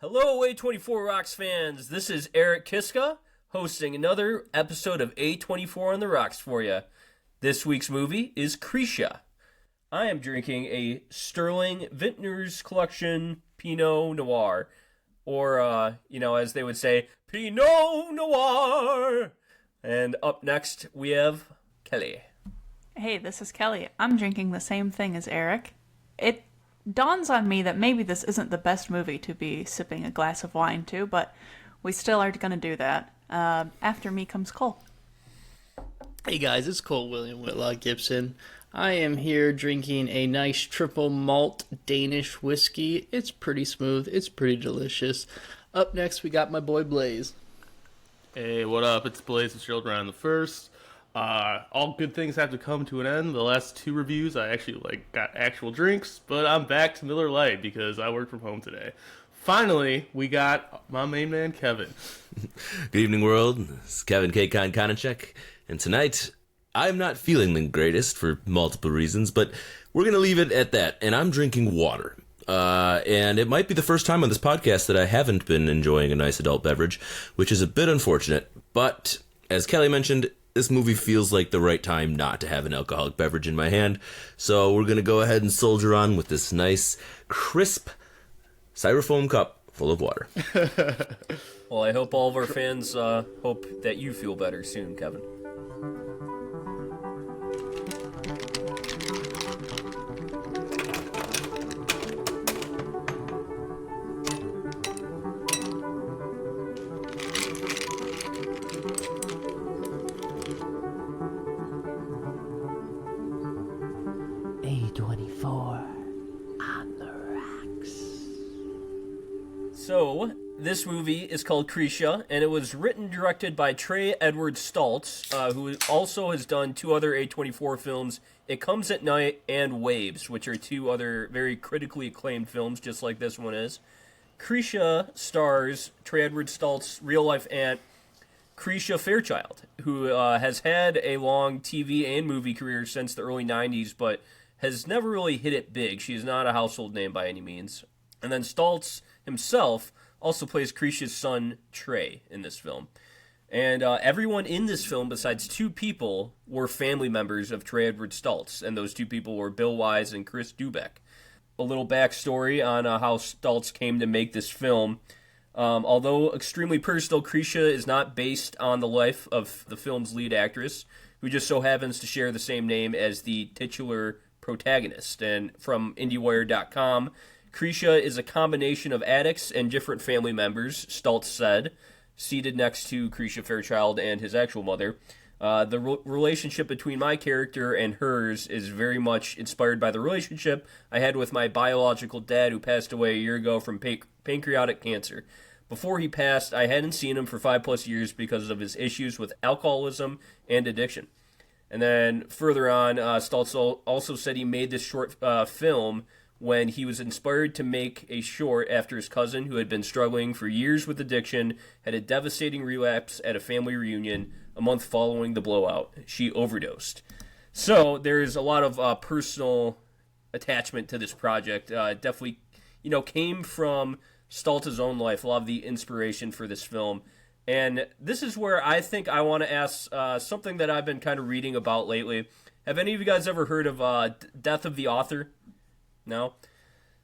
Hello, A24 Rocks fans. This is Eric Kiska hosting another episode of A24 on the Rocks for you. This week's movie is Krisha. I am drinking a Sterling Vintners Collection Pinot Noir, or, as they would say, Pinot Noir. And up next, we have Kelly. Hey, this is Kelly. I'm drinking the same thing as Eric. It dawns on me that maybe this isn't the best movie to be sipping a glass of wine to, but we still are going to do that. After me comes Cole. Hey guys, it's Cole William Whitlock Gibson. I am here drinking a nice triple malt Danish whiskey. It's pretty smooth. It's pretty delicious. Up next, we got my boy Blaze. Hey, what up? It's Blaze with Shield Ryan the First. All good things have to come to an end. The last two reviews, I actually got actual drinks, but I'm back to Miller Lite because I work from home today. Finally, we got my main man, Kevin. Good evening, world. It's Kevin K. Konachek, and tonight, I'm not feeling the greatest for multiple reasons, but we're going to leave it at that, and I'm drinking water. And it might be the first time on this podcast that I haven't been enjoying a nice adult beverage, which is a bit unfortunate, but as Kelly mentioned, this movie feels like the right time not to have an alcoholic beverage in my hand, so we're going to go ahead and soldier on with this nice, crisp styrofoam cup full of water. Well, I hope all of our fans hope that you feel better soon, Kevin. A24 on the rocks. So, this movie is called Krisha, and it was written and directed by Trey Edward Shults, who also has done two other A24 films, It Comes at Night and Waves, which are two other very critically acclaimed films, just like this one is. Krisha stars Trey Edward Shults' real-life aunt, Krisha Fairchild, who has had a long TV and movie career since the early 90s, but has never really hit it big. She is not a household name by any means. And then Stults himself also plays Krisha's son, Trey, in this film. And everyone in this film, besides two people, were family members of Trey Edward Shults, and those two people were Bill Wise and Chris Dubeck. A little backstory on how Stults came to make this film. Although extremely personal, Krisha is not based on the life of the film's lead actress, who just so happens to share the same name as the titular protagonist. And from IndieWire.com, Krisha is a combination of addicts and different family members, Stults said, seated next to Krisha Fairchild and his actual mother. The relationship between my character and hers is very much inspired by the relationship I had with my biological dad, who passed away a year ago from pancreatic cancer. Before he passed, I hadn't seen him for 5+ years because of his issues with alcoholism and addiction. And then further on, Stults also said he made this short film when he was inspired to make a short after his cousin, who had been struggling for years with addiction, had a devastating relapse at a family reunion a month following the blowout. She overdosed. So there's a lot of personal attachment to this project. Definitely, came from Stults' own life, a lot of the inspiration for this film. And this is where I think I want to ask something that I've been kind of reading about lately. Have any of you guys ever heard of Death of the Author? No?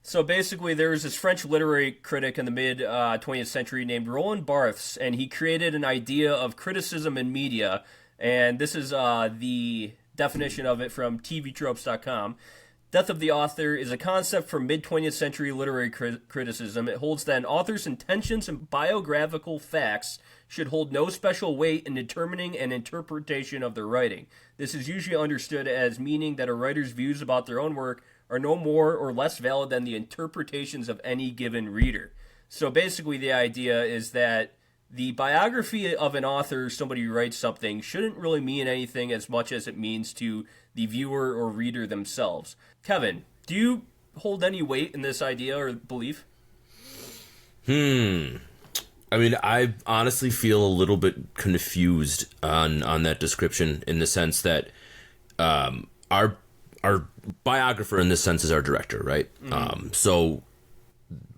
So basically, there was this French literary critic in the mid-20th century named Roland Barthes, and he created an idea of criticism in media, and this is the definition of it from tvtropes.com. Death of the Author is a concept from mid-20th century literary criticism. It holds that an author's intentions and biographical facts should hold no special weight in determining an interpretation of their writing. This is usually understood as meaning that a writer's views about their own work are no more or less valid than the interpretations of any given reader. So basically the idea is that the biography of an author, somebody who writes something, shouldn't really mean anything as much as it means to the viewer or reader themselves. Kevin, do you hold any weight in this idea or belief? I mean, I honestly feel a little bit confused on that description, in the sense that our biographer in this sense is our director, right? So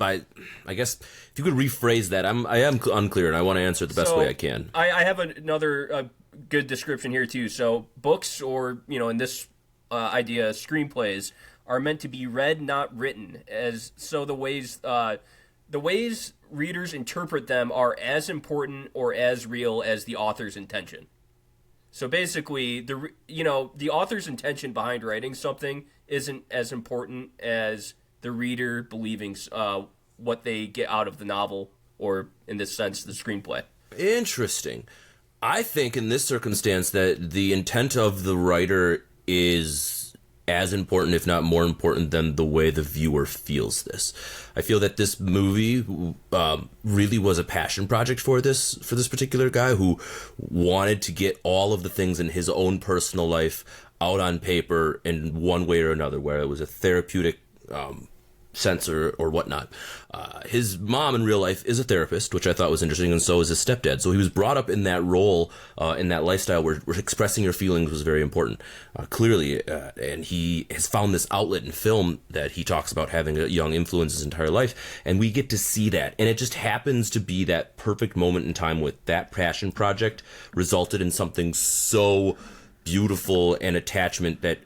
I guess if you could rephrase that, I am unclear, and I want to answer it the best way I can. I have another good description here too. So books, or in this idea, screenplays are meant to be read, not written. The ways readers interpret them are as important or as real as the author's intention. So basically, the author's intention behind writing something isn't as important as the reader believing what they get out of the novel, or in this sense, the screenplay. Interesting. I think in this circumstance that the intent of the writer is as important, if not more important, than the way the viewer feels this. I feel that this movie really was a passion project for this particular guy, who wanted to get all of the things in his own personal life out on paper in one way or another, where it was a therapeutic sense or whatnot. His mom in real life is a therapist, which I thought was interesting, and so is his stepdad. So he was brought up in that role, in that lifestyle where expressing your feelings was very important, clearly. And he has found this outlet in film that he talks about having a young influence his entire life, and we get to see that. And it just happens to be that perfect moment in time with that passion project resulted in something so beautiful and attachment that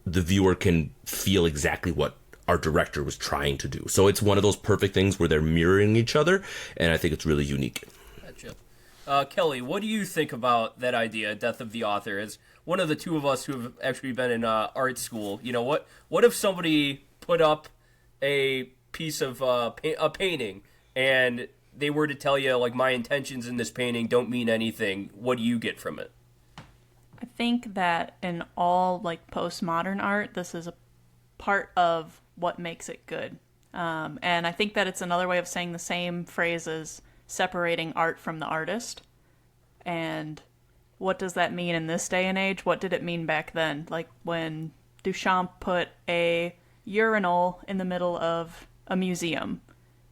the viewer can feel exactly what our director was trying to do. So it's one of those perfect things where they're mirroring each other, and I think it's really unique. Gotcha. Kelly, what do you think about that idea, death of the author? As one of the two of us who have actually been in art school, what if somebody put up a piece of a painting, and they were to tell you, like, my intentions in this painting don't mean anything? What do you get from it? I think that in all, like, postmodern art, this is a part of what makes it good. And I think that it's another way of saying the same phrase as separating art from the artist. And what does that mean in this day and age? What did it mean back then? Like when Duchamp put a urinal in the middle of a museum.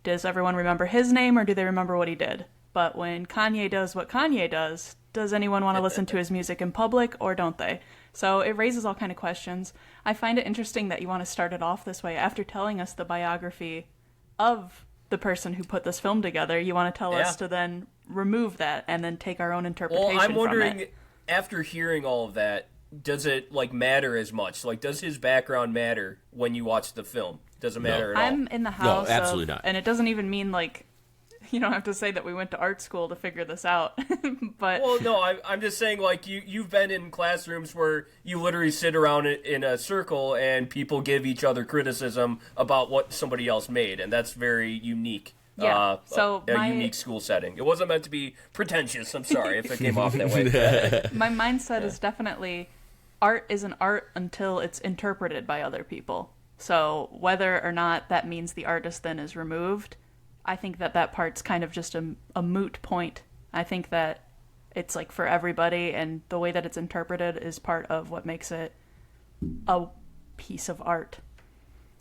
Does everyone remember his name, or do they remember what he did? But when Kanye does what Kanye does anyone want to listen to his music in public, or don't they? So it raises all kind of questions. I find it interesting that you want to start it off this way. After telling us the biography of the person who put this film together, you want to tell us to then remove that and then take our own interpretation from it. Well, I'm wondering, after hearing all of that, does it, like, matter as much? Like, does his background matter when you watch the film? Doesn't matter at all. I'm in the house. No, absolutely not. And it doesn't even mean, like, you don't have to say that we went to art school to figure this out. But well, no, I'm just saying, like, you've been in classrooms where you literally sit around in a circle and people give each other criticism about what somebody else made, and that's very unique. Yeah. Unique school setting. It wasn't meant to be pretentious. I'm sorry if it came off that way. My mindset is definitely art is an art until it's interpreted by other people. So whether or not that means the artist then is removed, I think that part's kind of just a moot point. I think that it's like for everybody, and the way that it's interpreted is part of what makes it a piece of art.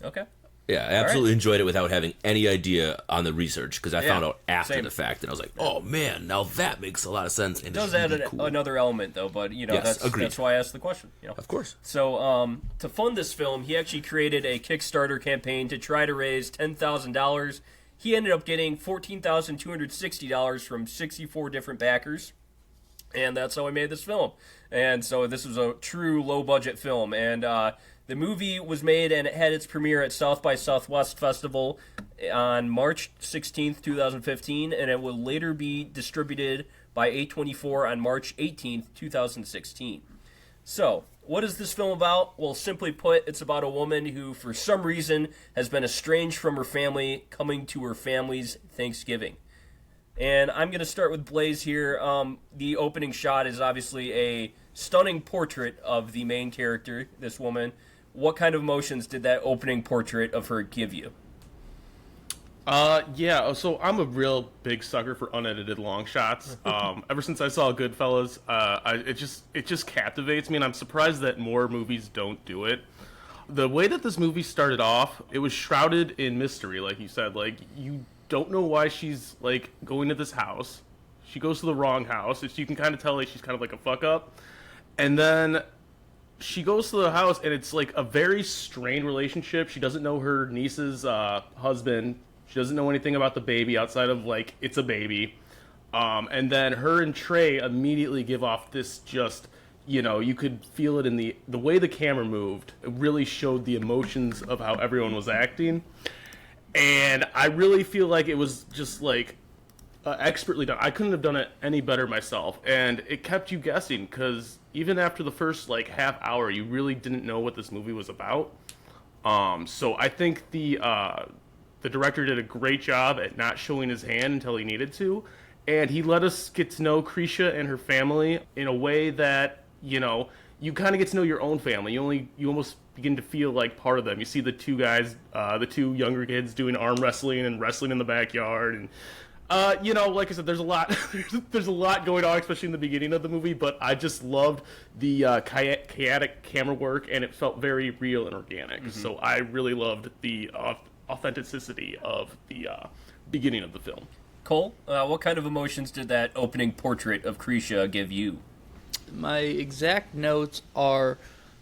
Okay. Yeah, I absolutely enjoyed it without having any idea on the research, because I found out after the fact, and I was like, oh man, now that makes a lot of sense. And it does add another element, though, but that's why I asked the question. Of course. So to fund this film, he actually created a Kickstarter campaign to try to raise $10,000. He ended up getting $14,260 from 64 different backers, and that's how he made this film. And so this was a true low-budget film, and the movie was made, and it had its premiere at South by Southwest Festival on March 16th, 2015, and it will later be distributed by A24 on March 18th, 2016. So, what is this film about? Well, simply put, it's about a woman who, for some reason, has been estranged from her family, coming to her family's Thanksgiving. And I'm going to start with Blaze here. The opening shot is obviously a stunning portrait of the main character, this woman. What kind of emotions did that opening portrait of her give you? So I'm a real big sucker for unedited long shots. Ever since I saw Goodfellas, it just captivates me, and I'm surprised that more movies don't do it. The way that this movie started off, it was shrouded in mystery, like you said. Like, you don't know why she's, like, going to this house. She goes to the wrong house. You can kind of tell, like, she's kind of like a fuck up. And then she goes to the house, and it's like a very strained relationship. She doesn't know her niece's husband. She doesn't know anything about the baby outside of, like, it's a baby. And then her and Trey immediately give off this just, you know, you could feel it in the way the camera moved. It really showed the emotions of how everyone was acting. And I really feel like it was just, like, expertly done. I couldn't have done it any better myself. And it kept you guessing, because even after the first, like, half hour, you really didn't know what this movie was about. So I think the director did a great job at not showing his hand until he needed to. And he let us get to know Krisha and her family in a way that, you know, you kind of get to know your own family. You almost begin to feel like part of them. You see the two guys, the two younger kids doing arm wrestling and wrestling in the backyard. And, you know, like I said, there's a lot, there's a lot going on, especially in the beginning of the movie. But I just loved the chaotic camera work, and it felt very real and organic. Mm-hmm. So I really loved the authenticity of the beginning of the film. Cole, what kind of emotions did that opening portrait of Krisha give you? My exact notes are,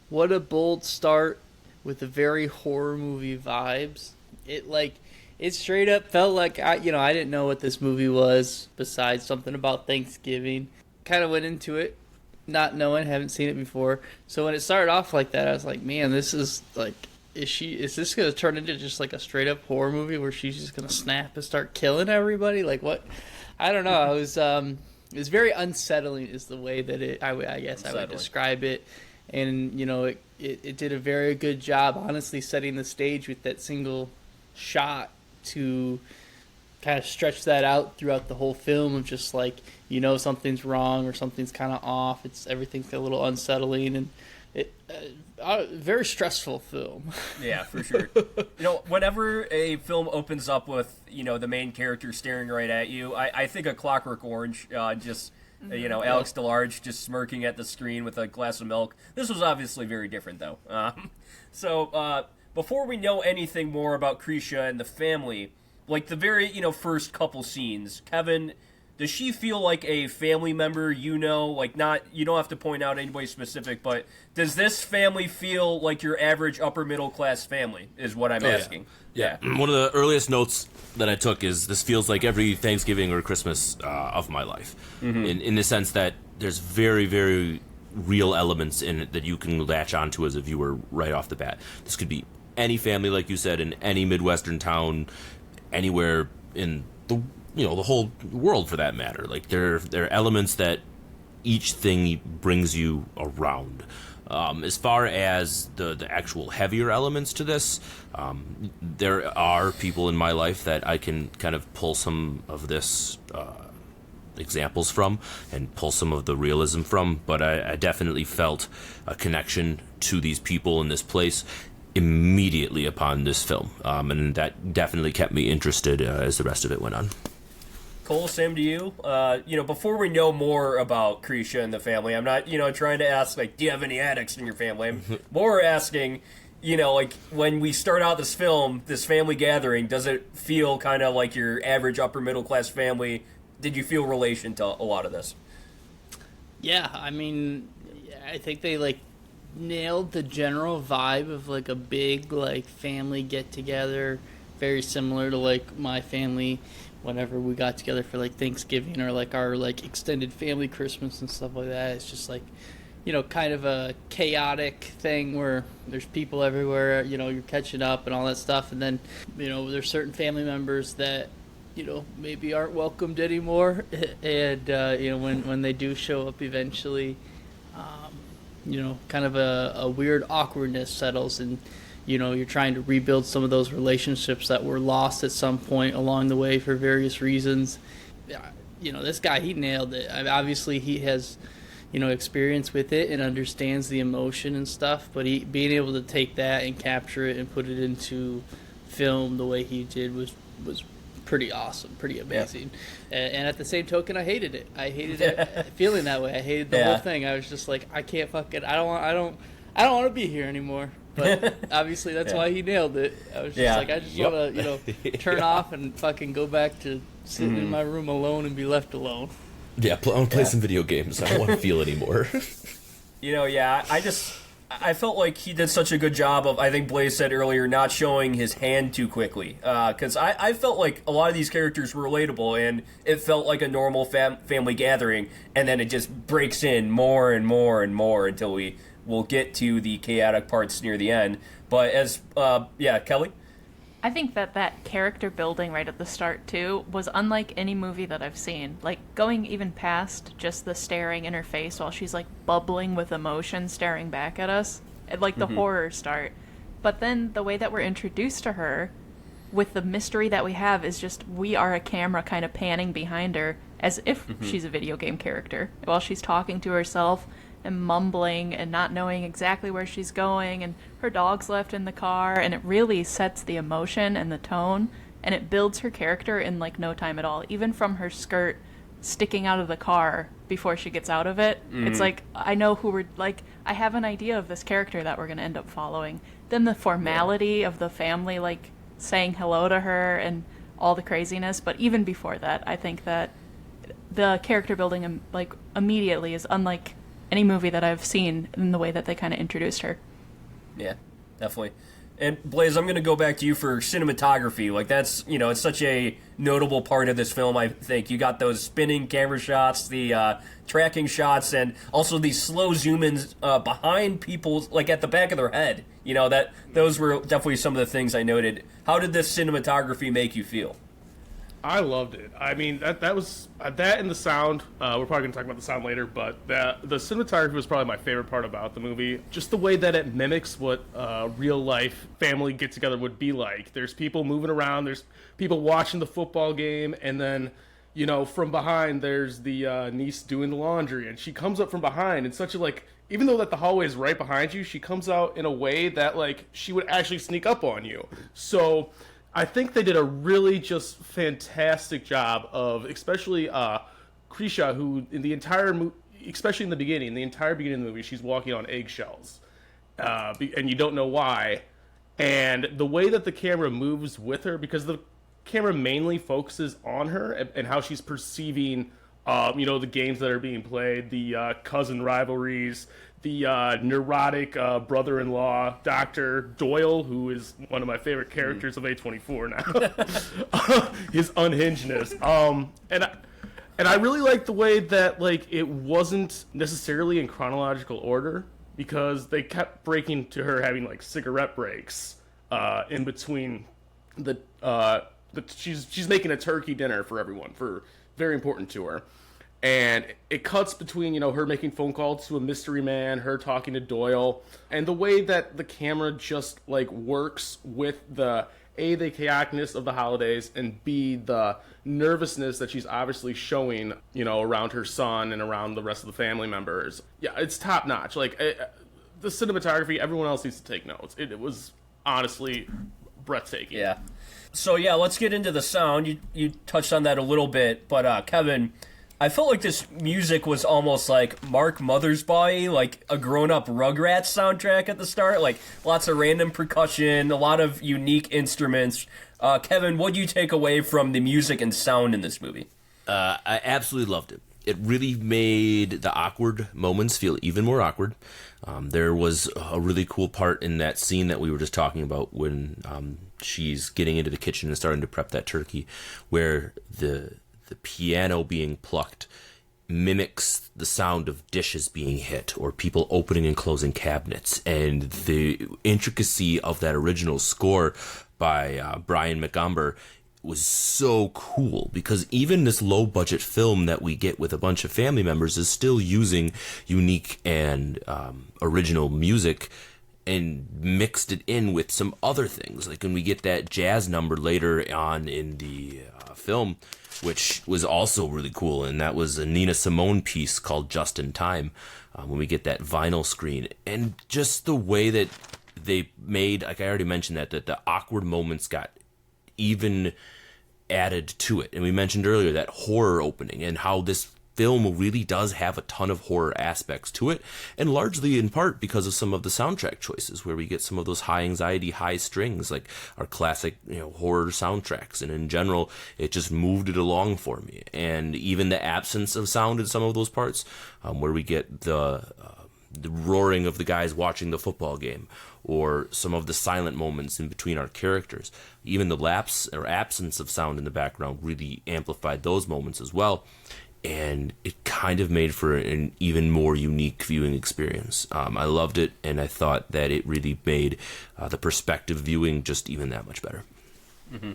what a bold start with a very horror movie vibes. It straight up felt like I didn't know what this movie was besides something about Thanksgiving. Kind of went into it not knowing, haven't seen it before. So when it started off like that, I was like, man, this is like, is this going to turn into just like a straight up horror movie where she's just going to snap and start killing everybody? Like what? I don't know. It was very unsettling is the way that I guess I would describe it. And, you know, it did a very good job, honestly, setting the stage with that single shot to kind of stretch that out throughout the whole film of just like, you know, something's wrong or something's kind of off. Everything's a little unsettling, and very stressful film. Yeah, for sure. You know, whenever a film opens up with, you know, the main character staring right at you, I think of Clockwork Orange, you know, Alex DeLarge just smirking at the screen with a glass of milk. This was obviously very different, though. So, before we know anything more about Krisha and the family, like the very, you know, first couple scenes, Kevin, does she feel like a family member, you know? Like, not, you don't have to point out anybody specific, but does this family feel like your average upper middle class family, is what I'm asking. Yeah. One of the earliest notes that I took is this feels like every Thanksgiving or Christmas of my life. Mm-hmm. In the sense that there's very, very real elements in it that you can latch onto as a viewer right off the bat. This could be any family, like you said, in any Midwestern town, anywhere in the whole world for that matter. Like there are elements that each thing brings you around. As far as the actual heavier elements to this, there are people in my life that I can kind of pull some of this examples from and pull some of the realism from, but I definitely felt a connection to these people in this place immediately upon this film, and that definitely kept me interested as the rest of it went on. Cole, same to you. You know, before we know more about Krisha and the family, I'm not, you know, trying to ask, like, do you have any addicts in your family? I'm more asking, you know, like, when we start out this film, this family gathering, does it feel kind of like your average upper middle class family? Did you feel relation to a lot of this? Yeah, I mean, I think they, like, nailed the general vibe of, like, a big, like, family get-together, very similar to, like, my family whenever we got together for, like, Thanksgiving or, like, our, like, extended family Christmas and stuff like that. It's just, like, you know, kind of a chaotic thing where there's people everywhere, you know, you're catching up and all that stuff. And then, you know, there's certain family members that, you know, maybe aren't welcomed anymore. And, you know, when they do show up eventually, you know, kind of a weird awkwardness settles, and, you know, you're trying to rebuild some of those relationships that were lost at some point along the way for various reasons. You know, this guy, he nailed it. I mean, obviously, he has, you know, experience with it and understands the emotion and stuff, but being able to take that and capture it and put it into film the way he did was pretty awesome, pretty amazing. Yeah. And at the same token, I hated it. I hated it feeling that way. I hated the whole thing. I was just like, I can't fucking, I don't want to be here anymore. But obviously that's why he nailed it. I was just like, I just want to, you know, turn off and fucking go back to sitting in my room alone and be left alone. Yeah, I want to play some video games. I don't want to feel anymore. You know, I felt like he did such a good job of, I think Blaze said earlier, not showing his hand too quickly. Because I felt like a lot of these characters were relatable, and it felt like a normal family gathering, and then it just breaks in more and more and more until we'll get to the chaotic parts near the end. But Kelly? I think that character building right at the start, too, was unlike any movie that I've seen. Like, going even past just the staring in her face while she's, like, bubbling with emotion staring back at us. Like, the horror start. But then the way that we're introduced to her, with the mystery that we have, is just we are a camera kind of panning behind her as if she's a video game character. While she's talking to herself and mumbling and not knowing exactly where she's going, and her dog's left in the car, and it really sets the emotion and the tone, and it builds her character in like no time at all. Even from her skirt sticking out of the car before she gets out of it, it's like, I know who we're, like, I have an idea of this character that we're going to end up following. Then the formality of the family, like, saying hello to her and all the craziness. But even before that, I think that the character building, like, immediately is unlike any movie that I've seen in the way that they kind of introduced her. Yeah, definitely. And Blaze, I'm going to go back to you for cinematography. Like, that's, it's such a notable part of this film, I think. You got those spinning camera shots, the tracking shots, and also these slow zoom-ins behind people's, like, at the back of their head. Those were definitely some of the things I noted. How did this cinematography make you feel? I loved it. I mean, that was that and the sound. We're probably going to talk about the sound later, but the cinematography was probably my favorite part about the movie. Just the way that it mimics what real life family get together would be like. There's people moving around. There's people watching the football game, and then from behind there's the niece doing the laundry, and she comes up from behind in such a even though that the hallway is right behind you, she comes out in a way that she would actually sneak up on you. So I think they did a really just fantastic job of, especially Krisha, who in the entire especially in the beginning, the entire beginning of the movie, she's walking on eggshells, and you don't know why. And the way that the camera moves with her, because the camera mainly focuses on her and how she's perceiving, the games that are being played, the cousin rivalries, the neurotic brother-in-law, Dr. Doyle, who is one of my favorite characters of A24 now, his unhingedness. And I really like the way that it wasn't necessarily in chronological order, because they kept breaking to her having cigarette breaks in between she's making a turkey dinner for everyone, very important to her. And it cuts between, her making phone calls to a mystery man, her talking to Doyle, and the way that the camera just, works with the chaoticness of the holidays, and B, the nervousness that she's obviously showing, around her son and around the rest of the family members. Yeah, it's top notch. The cinematography, everyone else needs to take notes. It was honestly breathtaking. Yeah. So, let's get into the sound. You touched on that a little bit, but Kevin, I felt like this music was almost like Mark Mothersbaugh, like a grown-up Rugrats soundtrack at the start. Lots of random percussion, a lot of unique instruments. Kevin, what do you take away from the music and sound in this movie? I absolutely loved it. It really made the awkward moments feel even more awkward. There was a really cool part in that scene that we were just talking about when she's getting into the kitchen and starting to prep that turkey, where the piano being plucked mimics the sound of dishes being hit or people opening and closing cabinets. And the intricacy of that original score by Brian McGomber was so cool, because even this low-budget film that we get with a bunch of family members is still using unique and original music and mixed it in with some other things. When we get that jazz number later on in the film, which was also really cool, and that was a Nina Simone piece called Just in Time, when we get that vinyl screen. And just the way that they made, I already mentioned that the awkward moments got even added to it. And we mentioned earlier that horror opening and how this film really does have a ton of horror aspects to it, and largely in part because of some of the soundtrack choices, where we get some of those high anxiety, high strings, like our classic, horror soundtracks. And in general, it just moved it along for me. And even the absence of sound in some of those parts, where we get the the roaring of the guys watching the football game, or some of the silent moments in between our characters. Even the lapse or absence of sound in the background really amplified those moments as well. And it kind of made for an even more unique viewing experience. I loved it, and I thought that it really made the perspective viewing just even that much better. Mm-hmm.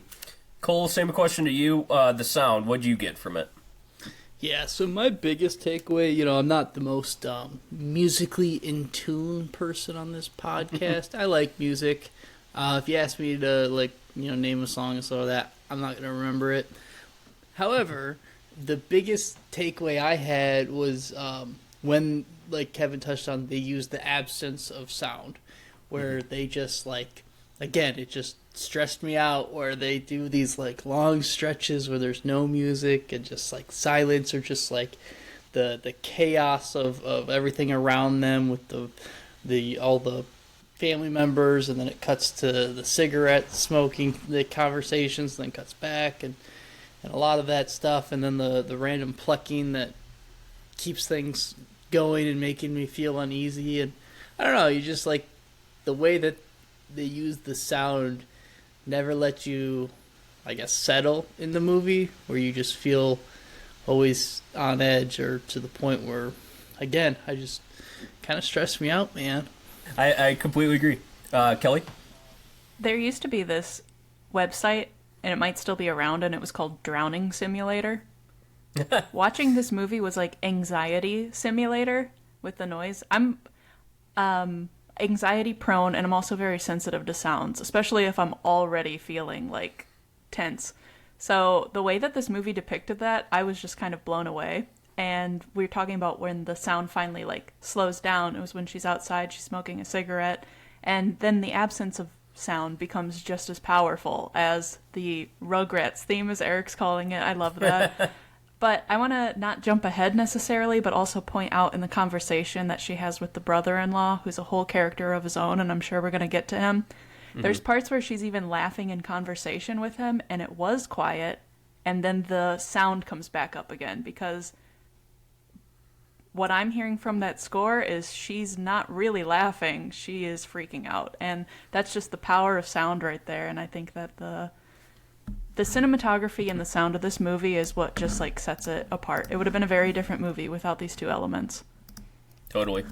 Cole, same question to you. The sound, what'd you get from it? Yeah, so my biggest takeaway, I'm not the most musically in tune person on this podcast. I like music. If you ask me to, name a song and stuff like that, I'm not going to remember it. However, the biggest takeaway I had was when, like Kevin touched on, they used the absence of sound, where they just, again, it just stressed me out, where they do these, long stretches where there's no music and just, silence, or just, the chaos of everything around them with all the family members, and then it cuts to the cigarette smoking, the conversations, then cuts back, and a lot of that stuff, and then the random plucking that keeps things going and making me feel uneasy. And I don't know, you just the way that they use the sound never let you, I guess, settle in the movie, where you just feel always on edge, or to the point where, again, I just kind of stressed me out, man. I completely agree. Kelly? There used to be this website, and it might still be around, and it was called Drowning Simulator. Watching this movie was like anxiety simulator with the noise. I'm anxiety prone, and I'm also very sensitive to sounds, especially if I'm already feeling tense. So the way that this movie depicted that, I was just kind of blown away. And we were talking about when the sound finally slows down. It was when she's outside, she's smoking a cigarette, and then the absence of sound becomes just as powerful as the Rugrats theme, as Eric's calling it. I love that. But I want to not jump ahead necessarily, but also point out in the conversation that she has with the brother-in-law, who's a whole character of his own, and I'm sure we're going to get to him. Mm-hmm. There's parts where she's even laughing in conversation with him, and it was quiet, and then the sound comes back up again, because what I'm hearing from that score is she's not really laughing, she is freaking out. And that's just the power of sound right there. And I think that the cinematography and the sound of this movie is what just sets it apart. It would have been a very different movie without these two elements. Totally.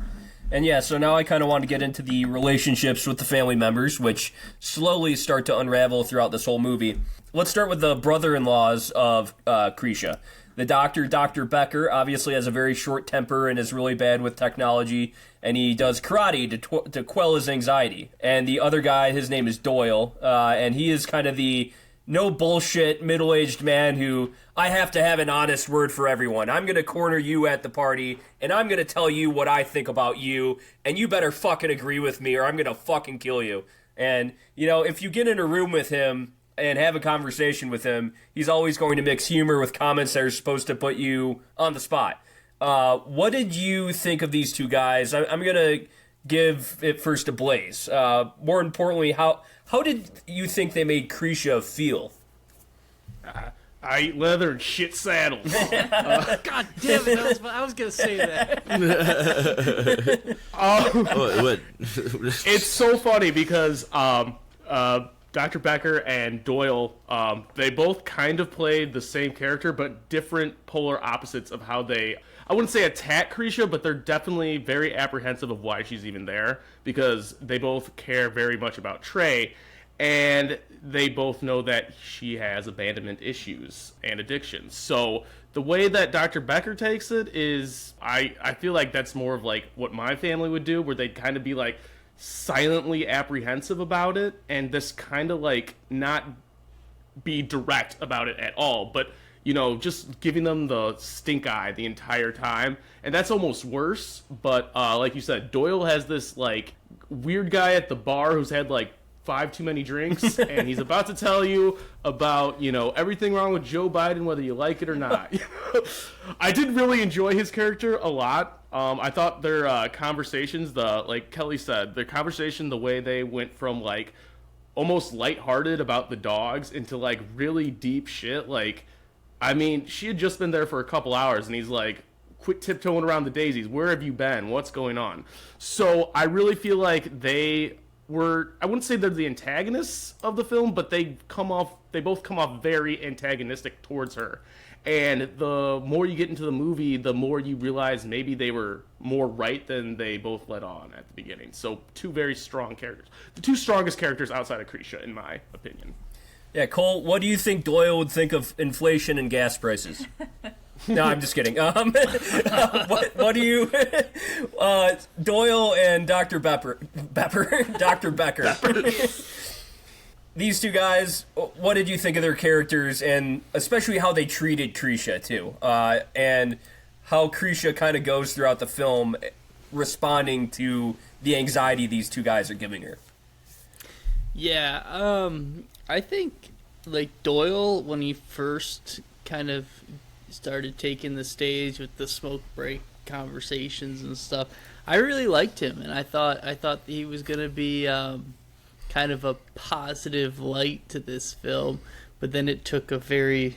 And yeah, so now I kind of want to get into the relationships with the family members, which slowly start to unravel throughout this whole movie. Let's start with the brother-in-laws of Krisha. The doctor, Dr. Becker, obviously has a very short temper and is really bad with technology, and he does karate to quell his anxiety. And the other guy, his name is Doyle, and he is kind of the no bullshit middle-aged man who, I have to have an honest word for everyone. I'm going to corner you at the party, and I'm going to tell you what I think about you, and you better fucking agree with me or I'm going to fucking kill you. And, if you get in a room with him and have a conversation with him, he's always going to mix humor with comments that are supposed to put you on the spot. What did you think of these two guys? I'm going to give it first to Blaze. More importantly, how did you think they made Krisha feel? I eat leather and shit saddles. God damn it, I was going to say that. What? It's so funny because Dr. Becker and Doyle, they both kind of played the same character, but different polar opposites of how they, I wouldn't say attack Krisha, but they're definitely very apprehensive of why she's even there, because they both care very much about Trey, and they both know that she has abandonment issues and addictions. So the way that Dr. Becker takes it is, I feel like that's more of what my family would do, where they'd kind of be silently apprehensive about it, and this kind of not be direct about it at all, but just giving them the stink eye the entire time, and that's almost worse. But like you said, Doyle has this weird guy at the bar who's had 5 too many drinks, and he's about to tell you about everything wrong with Joe Biden, whether you like it or not. I did really enjoy his character a lot. I thought their conversations, like Kelly said, their conversation, the way they went from almost lighthearted about the dogs into really deep shit. I mean, she had just been there for a couple hours, and he's quit tiptoeing around the daisies. Where have you been? What's going on? So I really feel like they were, I wouldn't say they're the antagonists of the film, but they both come off very antagonistic towards her. And the more you get into the movie, the more you realize maybe they were more right than they both let on at the beginning. So two very strong characters. The two strongest characters outside of Krisha, in my opinion. Yeah, Cole, what do you think Doyle would think of inflation and gas prices? No, I'm just kidding. What do you... Doyle and Dr. Dr. Becker. These two guys, what did you think of their characters, and especially how they treated Krisha, too? And how Krisha kind of goes throughout the film responding to the anxiety these two guys are giving her. Yeah, I think, like, Doyle, when he first kind of started taking the stage with the smoke break conversations and stuff, I really liked him, and I thought he was going to be kind of a positive light to this film, but then it took a very,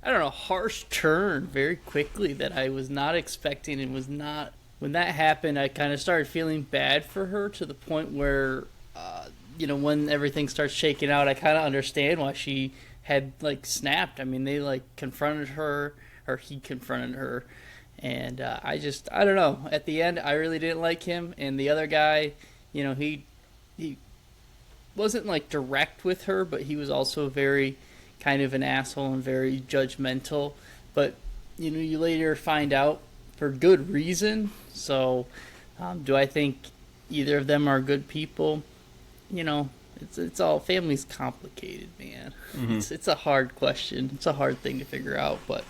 I don't know, harsh turn very quickly that I was not expecting, and was not, when that happened, I kind of started feeling bad for her, to the point where, when everything starts shaking out, I kind of understand why she had, like, snapped. I mean, they, like, confronted her, or he confronted her, and I don't know. At the end, I really didn't like him, and the other guy, he wasn't, like, direct with her, but he was also very kind of an asshole and very judgmental. But, you later find out for good reason. So, do I think either of them are good people? It's all, family's complicated, man. Mm-hmm. It's a hard question. It's a hard thing to figure out, but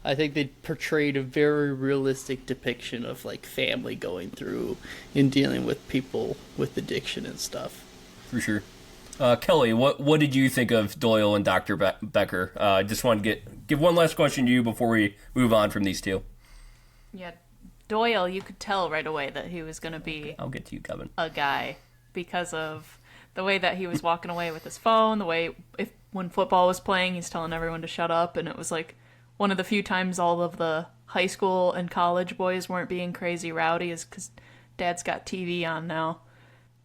I think they portrayed a very realistic depiction of, like, family going through and dealing with people with addiction and stuff. For sure. Kelly, what did you think of Doyle and Dr. Becker? Just want to give one last question to you before we move on from these two. Yeah, Doyle, you could tell right away that he was going to be... I'll get to you, Kevin. ...a guy, because of the way that he was walking away with his phone, the way when football was playing, he's telling everyone to shut up, and it was like one of the few times all of the high school and college boys weren't being crazy rowdy, is because Dad's got TV on now.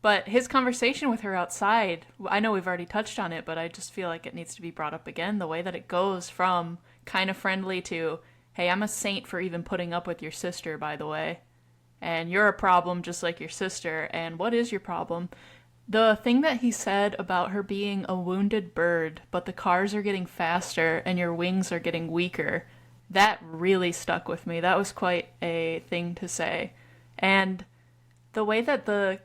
But his conversation with her outside, I know we've already touched on it, but I just feel like it needs to be brought up again. The way that it goes from kind of friendly to, hey, I'm a saint for even putting up with your sister, by the way. And you're a problem just like your sister. And what is your problem? The thing that he said about her being a wounded bird, but the cars are getting faster and your wings are getting weaker, that really stuck with me. That was quite a thing to say. And the way that the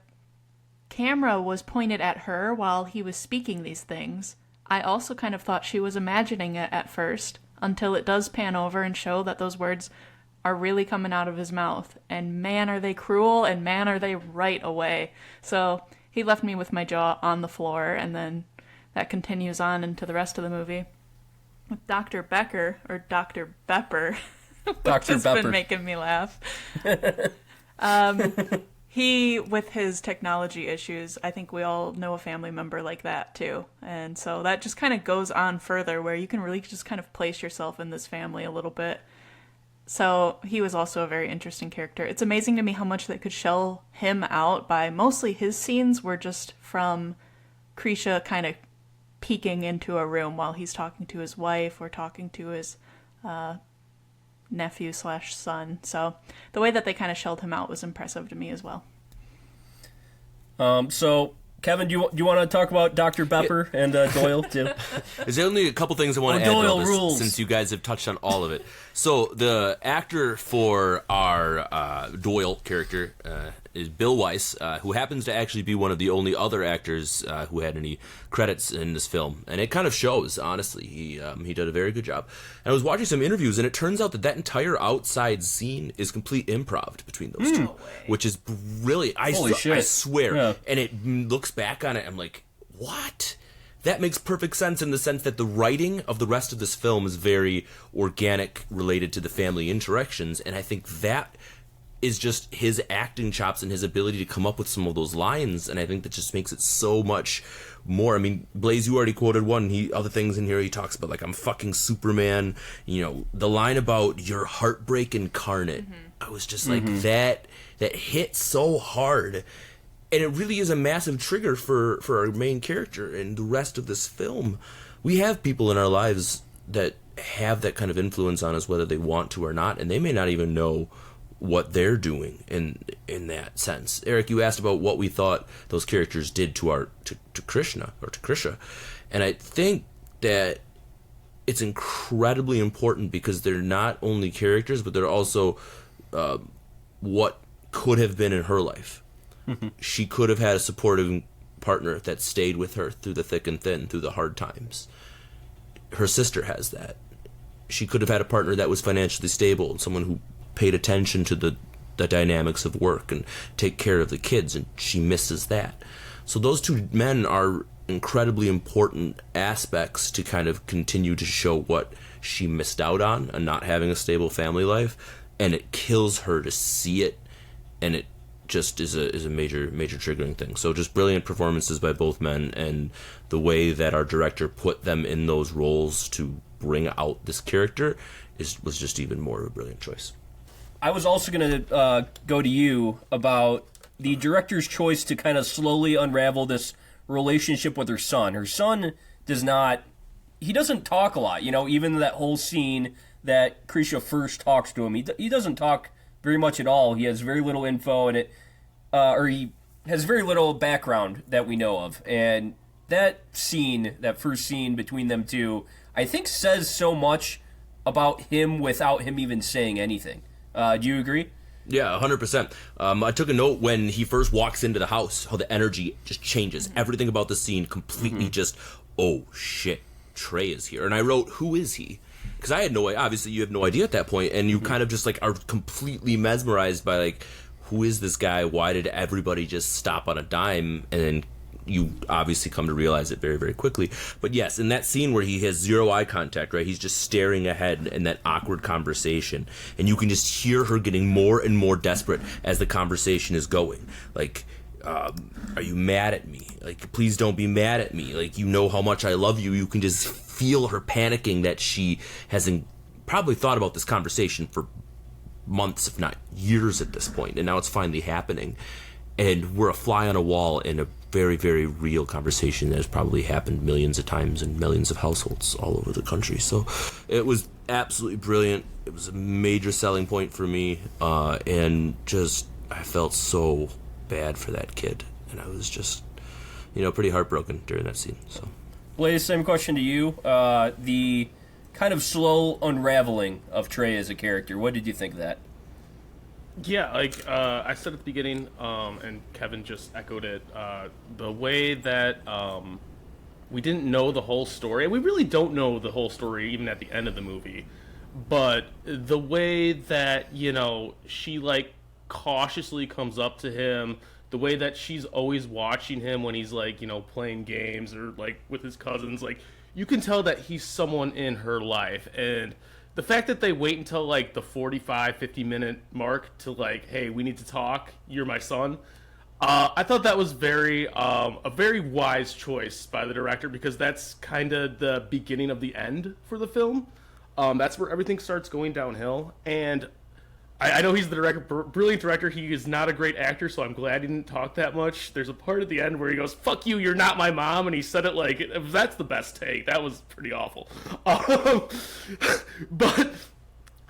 camera was pointed at her while he was speaking these things, I also kind of thought she was imagining it at first, until it does pan over and show that those words are really coming out of his mouth. And man, are they cruel, and man, are they right away. So he left me with my jaw on the floor, and then that continues on into the rest of the movie. With Dr. Becker, or Dr. Bepper, which has been making me laugh. He, with his technology issues, I think we all know a family member like that, too. And so that just kind of goes on further, where you can really just kind of place yourself in this family a little bit. So he was also a very interesting character. It's amazing to me how much they could shell him out by mostly his scenes were just from Krisha kind of peeking into a room while he's talking to his wife or talking to his nephew/son. So the way that they kind of shelled him out was impressive to me as well. So Kevin, do you want to talk about Dr. Bepper and Doyle too? There's only a couple things I want to add to Doyle all this, rules. since you guys have touched on all of it. So the actor for our Doyle character is Bill Weiss, who happens to actually be one of the only other actors who had any credits in this film, and it kind of shows. Honestly, he did a very good job. And I was watching some interviews, and it turns out that entire outside scene is complete improv between those two, which is brilliant. I swear. Yeah. And it looks back on it, I'm like, what? That makes perfect sense in the sense that the writing of the rest of this film is very organic, related to the family interactions, and I think that is just his acting chops and his ability to come up with some of those lines, and I think that just makes it so much more. I mean, Blaze, you already quoted one. Other things in here he talks about, like, I'm fucking Superman. You know, the line about your heartbreak incarnate. I was just like, that hit so hard. And it really is a massive trigger for our main character and the rest of this film. We have people in our lives that have that kind of influence on us, whether they want to or not, and they may not even know what they're doing in that sense. Eric, you asked about what we thought those characters did to Krisha, and I think that it's incredibly important because they're not only characters, but they're also what could have been in her life. She could have had a supportive partner that stayed with her through the thick and thin, through the hard times. Her sister has that. She could have had a partner that was financially stable and someone who paid attention to the dynamics of work and take care of the kids, and she misses that. So those two men are incredibly important aspects to kind of continue to show what she missed out on and not having a stable family life, and it kills her to see it, and it just is a major triggering thing. So just brilliant performances by both men, and the way that our director put them in those roles to bring out this character was just even more of a brilliant choice. I was also going to go to you about the director's choice to kind of slowly unravel this relationship with her son. Her son doesn't talk a lot, you know, even that whole scene that Krisha first talks to him. He doesn't talk very much at all. He has very little info, and he has very little background that we know of. And that first scene between them two, I think says so much about him without him even saying anything. Do you agree? Yeah, 100%. I took a note when he first walks into the house, how the energy just changes. Everything about the scene completely just, oh shit, Trey is here. And I wrote, who is he? Because I had no idea. Obviously, you have no idea at that point, and you kind of just like are completely mesmerized by like, who is this guy? Why did everybody just stop on a dime? And then you obviously come to realize it very, very quickly. But yes, in that scene where he has zero eye contact, right? He's just staring ahead in that awkward conversation, and you can just hear her getting more and more desperate as the conversation is going. Like, are you mad at me? Like, please don't be mad at me. Like, you know how much I love you. You can just feel her panicking that she hasn't probably thought about this conversation for months, if not years at this point, and now it's finally happening. And we're a fly on a wall in a very, very real conversation that has probably happened millions of times in millions of households all over the country. So it was absolutely brilliant. It was a major selling point for me, and just I felt so bad for that kid, and I was just, pretty heartbroken during that scene. So, Blaze, same question to you. The kind of slow unraveling of Trey as a character. What did you think of that? Yeah, like I said at the beginning, and Kevin just echoed it, the way that we didn't know the whole story, and we really don't know the whole story even at the end of the movie, but the way that, she, like, cautiously comes up to him, the way that she's always watching him when he's, like, playing games or, like, with his cousins, like, you can tell that he's someone in her life, and the fact that they wait until, like, the 50-minute mark to, like, hey, we need to talk, you're my son, I thought that was a very wise choice by the director, because that's kind of the beginning of the end for the film. That's where everything starts going downhill, and I know he's the director, brilliant director. He is not a great actor, so I'm glad he didn't talk that much. There's a part at the end where he goes, "Fuck you, you're not my mom," and he said it like, that's the best take. That was pretty awful. But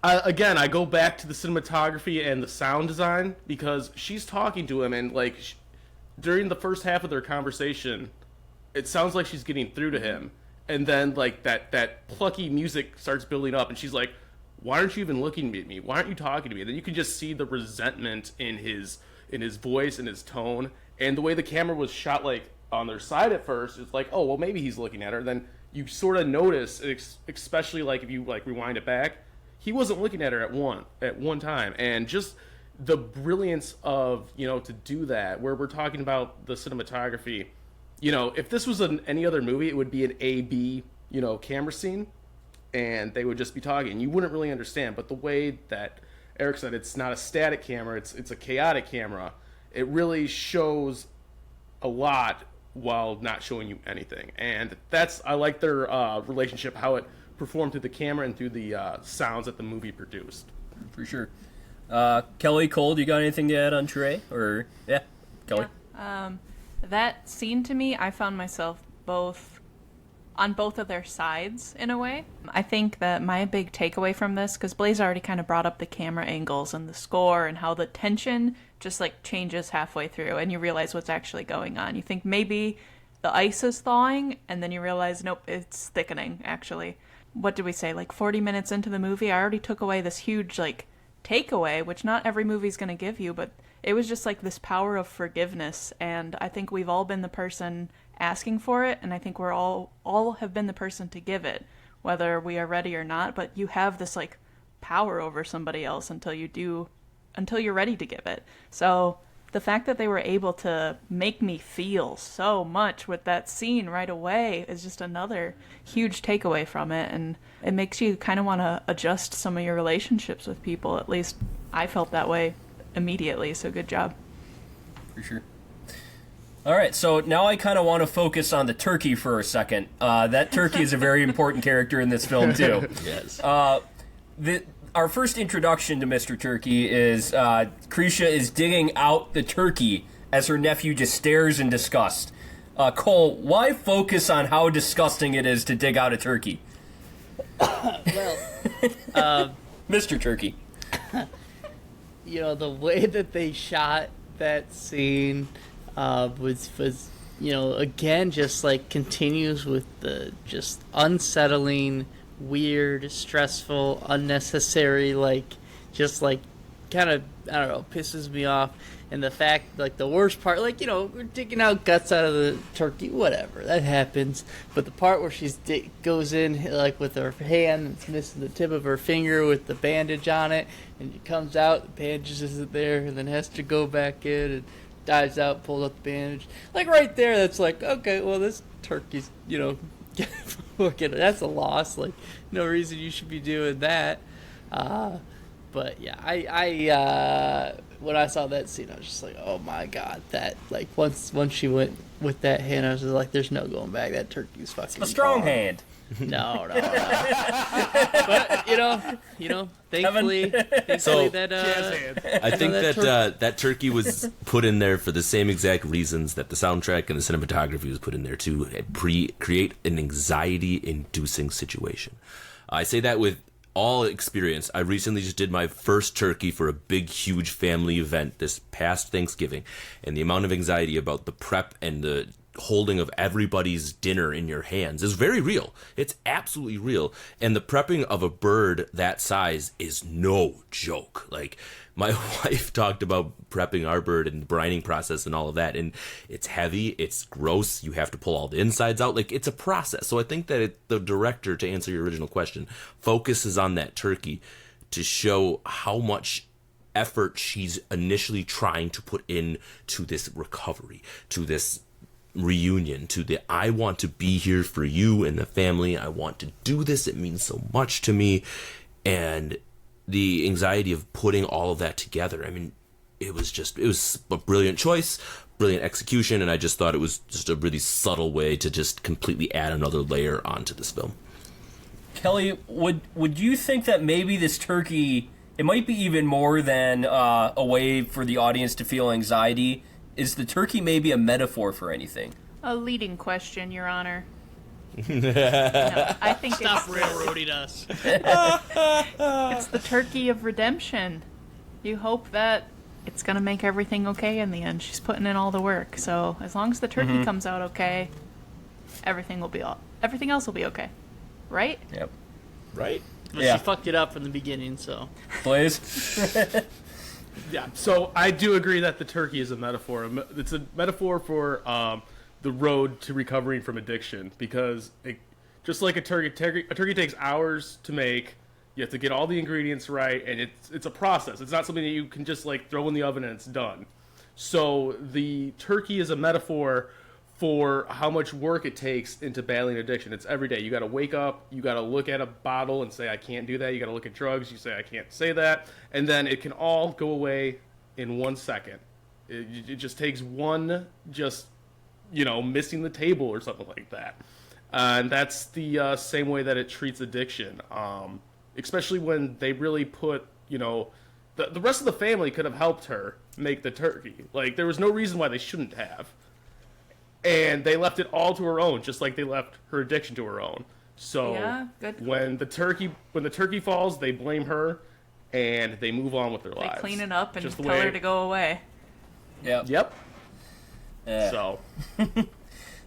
again, I go back to the cinematography and the sound design, because she's talking to him, and like during the first half of their conversation, it sounds like she's getting through to him, and then like that plucky music starts building up, and she's like, why aren't you even looking at me? Why aren't you talking to me? And then you can just see the resentment in his voice and his tone, and the way the camera was shot, like on their side at first. It's like, oh well, maybe he's looking at her. Then you sort of notice, especially like if you like rewind it back, he wasn't looking at her at one time, and just the brilliance of to do that. Where we're talking about the cinematography, if this was any other movie, it would be an A/B camera scene, and they would just be talking. You wouldn't really understand, but the way that Eric said, it's not a static camera, it's a chaotic camera. It really shows a lot while not showing you anything. And I like their relationship, how it performed through the camera and through the sounds that the movie produced. For sure. Kelly, Cole, do you got anything to add on Trey? Or, yeah, Kelly? Yeah. That scene to me, I found myself on both of their sides in a way. I think that my big takeaway from this, because Blaze already kind of brought up the camera angles and the score and how the tension just like changes halfway through and you realize what's actually going on. You think maybe the ice is thawing and then you realize, nope, it's thickening actually. What did we say? Like 40 minutes into the movie, I already took away this huge like takeaway, which not every movie's going to give you, but it was just like this power of forgiveness. And I think we've all been the person asking for it, and I think we're all have been the person to give it, whether we are ready or not. But you have this like power over somebody else until you're ready to give it. So the fact that they were able to make me feel so much with that scene right away is just another huge takeaway from it, and it makes you kind of want to adjust some of your relationships with people. At least I felt that way immediately, so good job. For sure. All right, so now I kind of want to focus on the turkey for a second. That turkey is a very important character in this film, too. Yes. Our first introduction to Mr. Turkey is Krisha is digging out the turkey as her nephew just stares in disgust. Cole, why focus on how disgusting it is to dig out a turkey? Mr. Turkey. You know, the way that they shot that scene was again just like continues with the just unsettling, weird, stressful, unnecessary, like just like kind of, I don't know, pisses me off. And the fact, like, the worst part, like, we're digging out guts out of the turkey, whatever, that happens. But the part where she goes in, like, with her hand, it's missing the tip of her finger with the bandage on it, and it comes out, the bandage isn't there, and then has to go back in, and dives out, pulls out the bandage. Like, right there, that's like, okay, well, this turkey's, that's a loss. Like, no reason you should be doing that. But yeah, I when I saw that scene, I was just like, oh my god, that, like, once she went with that hand, I was just like, there's no going back. That turkey's fucking A strong gone. hand. No. But thankfully So, that I think that turkey was put in there for the same exact reasons that the soundtrack and the cinematography was put in there to create an anxiety-inducing situation. I say that with all experience. I recently just did my first turkey for a big, huge family event this past Thanksgiving, and the amount of anxiety about the prep and the holding of everybody's dinner in your hands is very real. It's absolutely real. And the prepping of a bird that size is no joke. Like, my wife talked about prepping our bird and the brining process and all of that, and it's heavy, it's gross, you have to pull all the insides out. Like, it's a process. So I think that the director, to answer your original question, focuses on that turkey to show how much effort she's initially trying to put in to this recovery, to this reunion, to the I want to be here for you and the family. I want to do this. It means so much to me. And the anxiety of putting all of that together. I mean, it was a brilliant choice, brilliant execution, and I just thought it was just a really subtle way to just completely add another layer onto this film. Kelly, would you think that maybe this turkey, it might be even more than a way for the audience to feel anxiety? Is the turkey maybe a metaphor for anything? A leading question, Your Honor. No, I think stop railroading us. it's the turkey of redemption. You hope that it's gonna make everything okay in the end. She's putting in all the work, so as long as the turkey comes out okay, everything else will be okay, right? Yep. Right? But Yeah. she fucked it up from the beginning, so. Blaze? Yeah, so I do agree that the turkey is a metaphor. It's a metaphor for the road to recovering from addiction, because just like a turkey takes hours to make. You have to get all the ingredients right, and it's a process. It's not something that you can just like throw in the oven and it's done. So the turkey is a metaphor for how much work it takes into battling addiction. It's every day. You got to wake up, you got to look at a bottle and say, I can't do that. You got to look at drugs, you say, I can't say that. And then it can all go away in 1 second. It just takes one, missing the table or something like that. And that's the same way that it treats addiction. Especially when they really put, the rest of the family could have helped her make the turkey. Like, there was no reason why they shouldn't have. And they left it all to her own, just like they left her addiction to her own. So yeah, good. when the turkey falls, they blame her, and they move on with their lives. They clean it up and just tell her to go away. Yep. Yeah. So.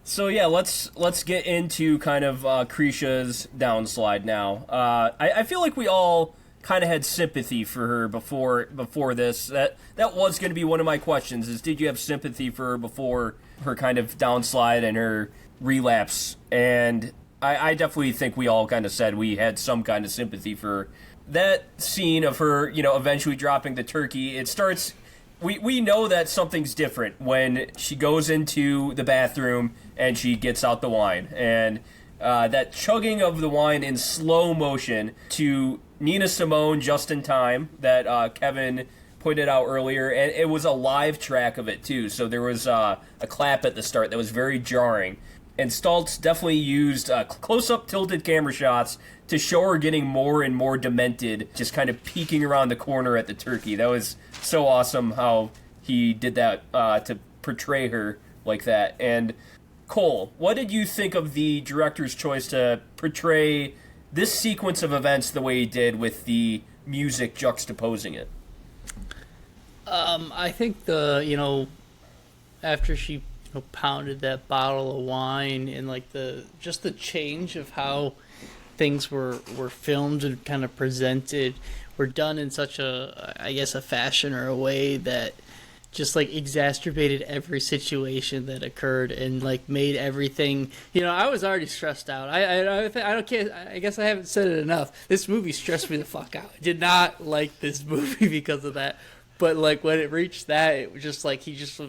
So yeah, let's get into kind of Krisha's downslide now. I feel like we all kind of had sympathy for her before this. That was going to be one of my questions: is did you have sympathy for her before her kind of downslide and her relapse? And I definitely think we all kind of said we had some kind of sympathy for her. That scene of her, eventually dropping the turkey. It starts. We know that something's different when she goes into the bathroom and she gets out the wine. And that chugging of the wine in slow motion to Nina Simone just in time that Kevin pointed out earlier. And it was a live track of it, too. So there was a clap at the start that was very jarring. And Stults definitely used close-up tilted camera shots to show her getting more and more demented, just kind of peeking around the corner at the turkey. That was so awesome how he did that to portray her like that. And Cole, what did you think of the director's choice to portray this sequence of events the way he did with the music juxtaposing it? I think after she pounded that bottle of wine and like the change of how things were filmed and kind of presented were done in such a fashion or a way that just like exacerbated every situation that occurred and like made everything. I was already stressed out. I guess I haven't said it enough. This movie stressed me the fuck out. I did not like this movie because of that. But like when it reached that, it was just like he just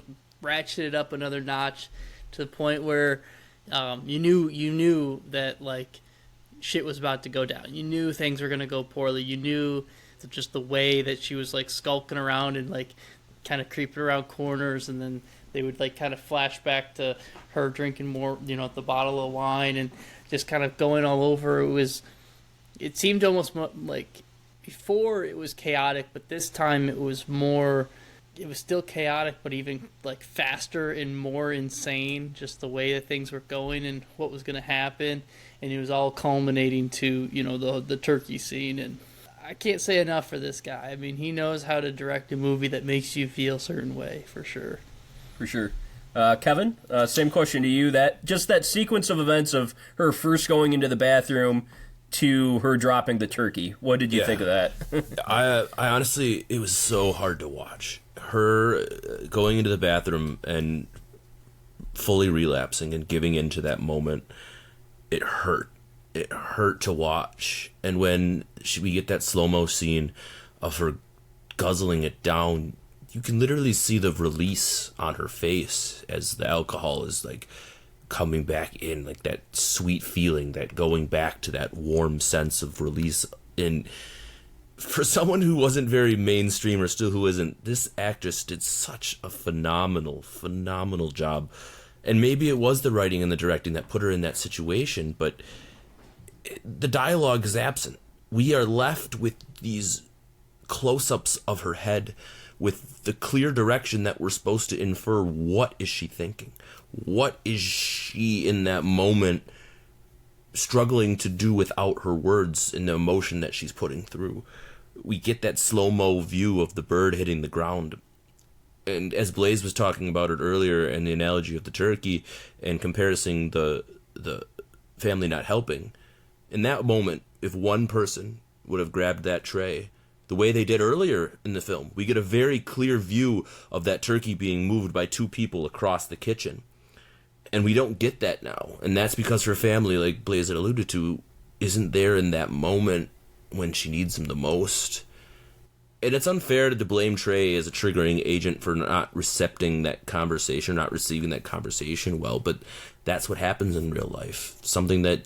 ratcheted it up another notch to the point where you knew that like shit was about to go down. You knew things were gonna go poorly. You knew that just the way that she was like skulking around and like kind of creeping around corners, and then they would like kind of flash back to her drinking more, the bottle of wine and just kind of going all over. It seemed almost like before it was chaotic, but this time it was still chaotic, but even like faster and more insane, just the way that things were going and what was going to happen. And it was all culminating to, the turkey scene. And I can't say enough for this guy. I mean, he knows how to direct a movie that makes you feel a certain way, for sure. For sure. Kevin, same question to you. That sequence of events of her first going into the bathroom to her dropping the turkey. What did you think of that? I honestly, it was so hard to watch. Her going into the bathroom and fully relapsing and giving into that moment, it hurt. It hurt to watch. And when we get that slow-mo scene of her guzzling it down, you can literally see the release on her face as the alcohol is like coming back in, like that sweet feeling, that going back to that warm sense of release. And for someone who wasn't very mainstream or still who isn't, this actress did such a phenomenal job. And maybe it was the writing and the directing that put her in that situation, but the dialogue is absent. We are left with these close-ups of her head with the clear direction that we're supposed to infer what is she thinking. What is she in that moment struggling to do without her words and the emotion that she's putting through? We get that slow-mo view of the bird hitting the ground. And as Blaze was talking about it earlier in the analogy of the turkey and comparing the family not helping, in that moment, if one person would have grabbed that tray, the way they did earlier in the film, we get a very clear view of that turkey being moved by two people across the kitchen. And we don't get that now. And that's because her family, like Blaze had alluded to, isn't there in that moment when she needs them the most. And it's unfair to blame Trey as a triggering agent for not receiving that conversation, well, but that's what happens in real life. Something that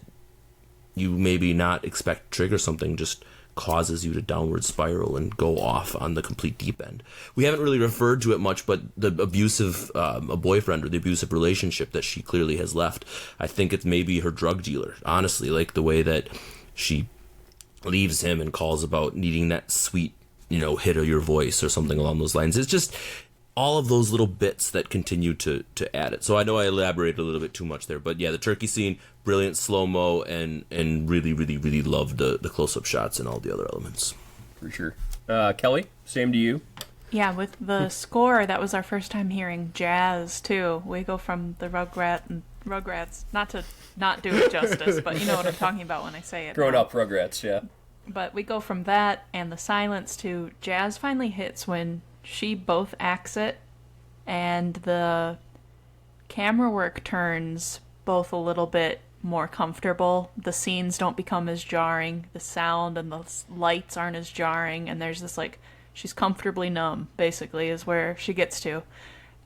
you maybe not expect to trigger something just causes you to downward spiral and go off on the complete deep end. We haven't really referred to it much, but the abusive a boyfriend or the abusive relationship that she clearly has left, I think it's maybe her drug dealer, honestly, like the way that she leaves him and calls about needing that sweet, hit of your voice or something along those lines. It's just all of those little bits that continue to add it. So I know I elaborated a little bit too much there, but yeah, the turkey scene, brilliant slow-mo, and really, really, really loved the close-up shots and all the other elements. For sure. Kelly, same to you. Yeah, with the score, that was our first time hearing jazz, too. We go from the Rugrats, not to not do it justice, but you know what I'm talking about when I say it. Grown-up Rugrats, yeah. But we go from that and the silence to jazz finally hits when she both acts it, and the camera work turns both a little bit more comfortable. The scenes don't become as jarring. The sound and the lights aren't as jarring, and there's this, she's comfortably numb, basically, is where she gets to.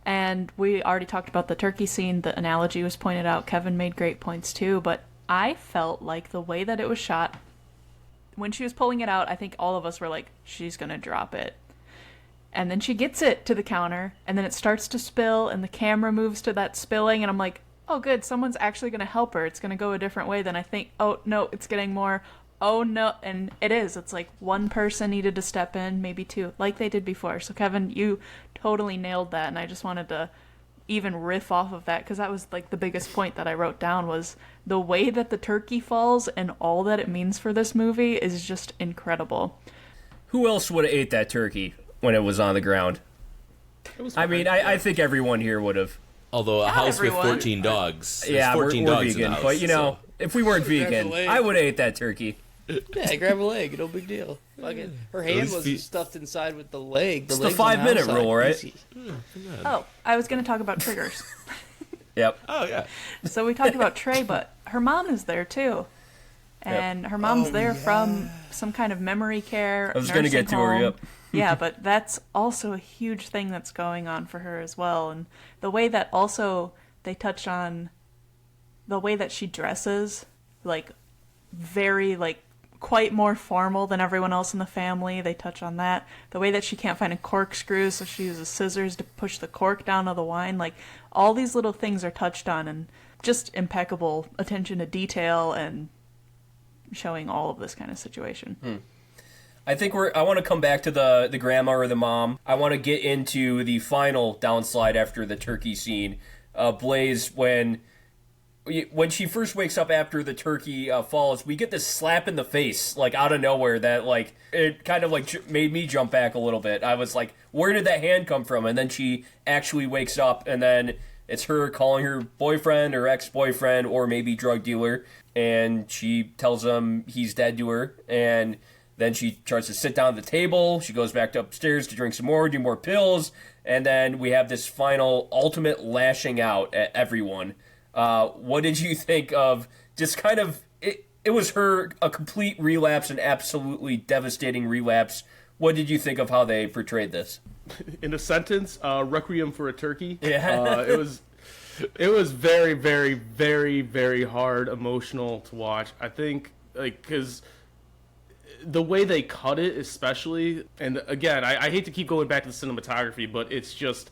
And we already talked about the turkey scene. The analogy was pointed out. Kevin made great points, too, but I felt like the way that it was shot, when she was pulling it out, I think all of us were like, she's gonna drop it. And then she gets it to the counter, and then it starts to spill, and the camera moves to that spilling, and I'm like, oh good, someone's actually going to help her. It's going to go a different way than I think. Oh no, it's getting more. Oh no, and it is. It's like one person needed to step in, maybe two, like they did before. So Kevin, you totally nailed that, and I just wanted to even riff off of that, because that was like the biggest point that I wrote down, was the way that the turkey falls and all that it means for this movie is just incredible. Who else would have ate that turkey when it was on the ground? I mean, I think everyone here would have. Although a Not house everyone. with 14 dogs. Yeah, 14 we're dogs in vegan, the house, but if we weren't vegan, leg. I would have ate that turkey. Yeah, grab a leg, no big deal. Fucking, her hand was stuffed inside with the leg. It's the 5-minute rule, right? Easy. Oh, I was going to talk about triggers. Yep. Oh, yeah. So we talked about Trey, but her mom is there too. And her mom's there from some kind of memory care. I was going to get to her, home. yep. Yeah, but that's also a huge thing that's going on for her as well. And the way that also they touch on the way that she dresses, very, quite more formal than everyone else in the family. They touch on that. The way that she can't find a corkscrew, so she uses scissors to push the cork down of the wine. All these little things are touched on, and just impeccable attention to detail and showing all of this kind of situation. I think I want to come back to the grandma or the mom. I want to get into the final downslide after the turkey scene. Blaze, when she first wakes up after the turkey falls, we get this slap in the face, out of nowhere, that, it kind of, made me jump back a little bit. I was like, where did that hand come from? And then she actually wakes up, and then it's her calling her boyfriend or ex-boyfriend or maybe drug dealer, and she tells him he's dead to her, and then she tries to sit down at the table. She goes back upstairs to drink some more, do more pills, and then we have this final ultimate lashing out at everyone. What did you think of just kind of, it was her, a complete relapse, an absolutely devastating relapse. What did you think of how they portrayed this? In a sentence, Requiem for a Turkey. Yeah. It was very, very, very, very hard, emotional to watch. I think, because the way they cut it, especially, and again, I hate to keep going back to the cinematography, but it's just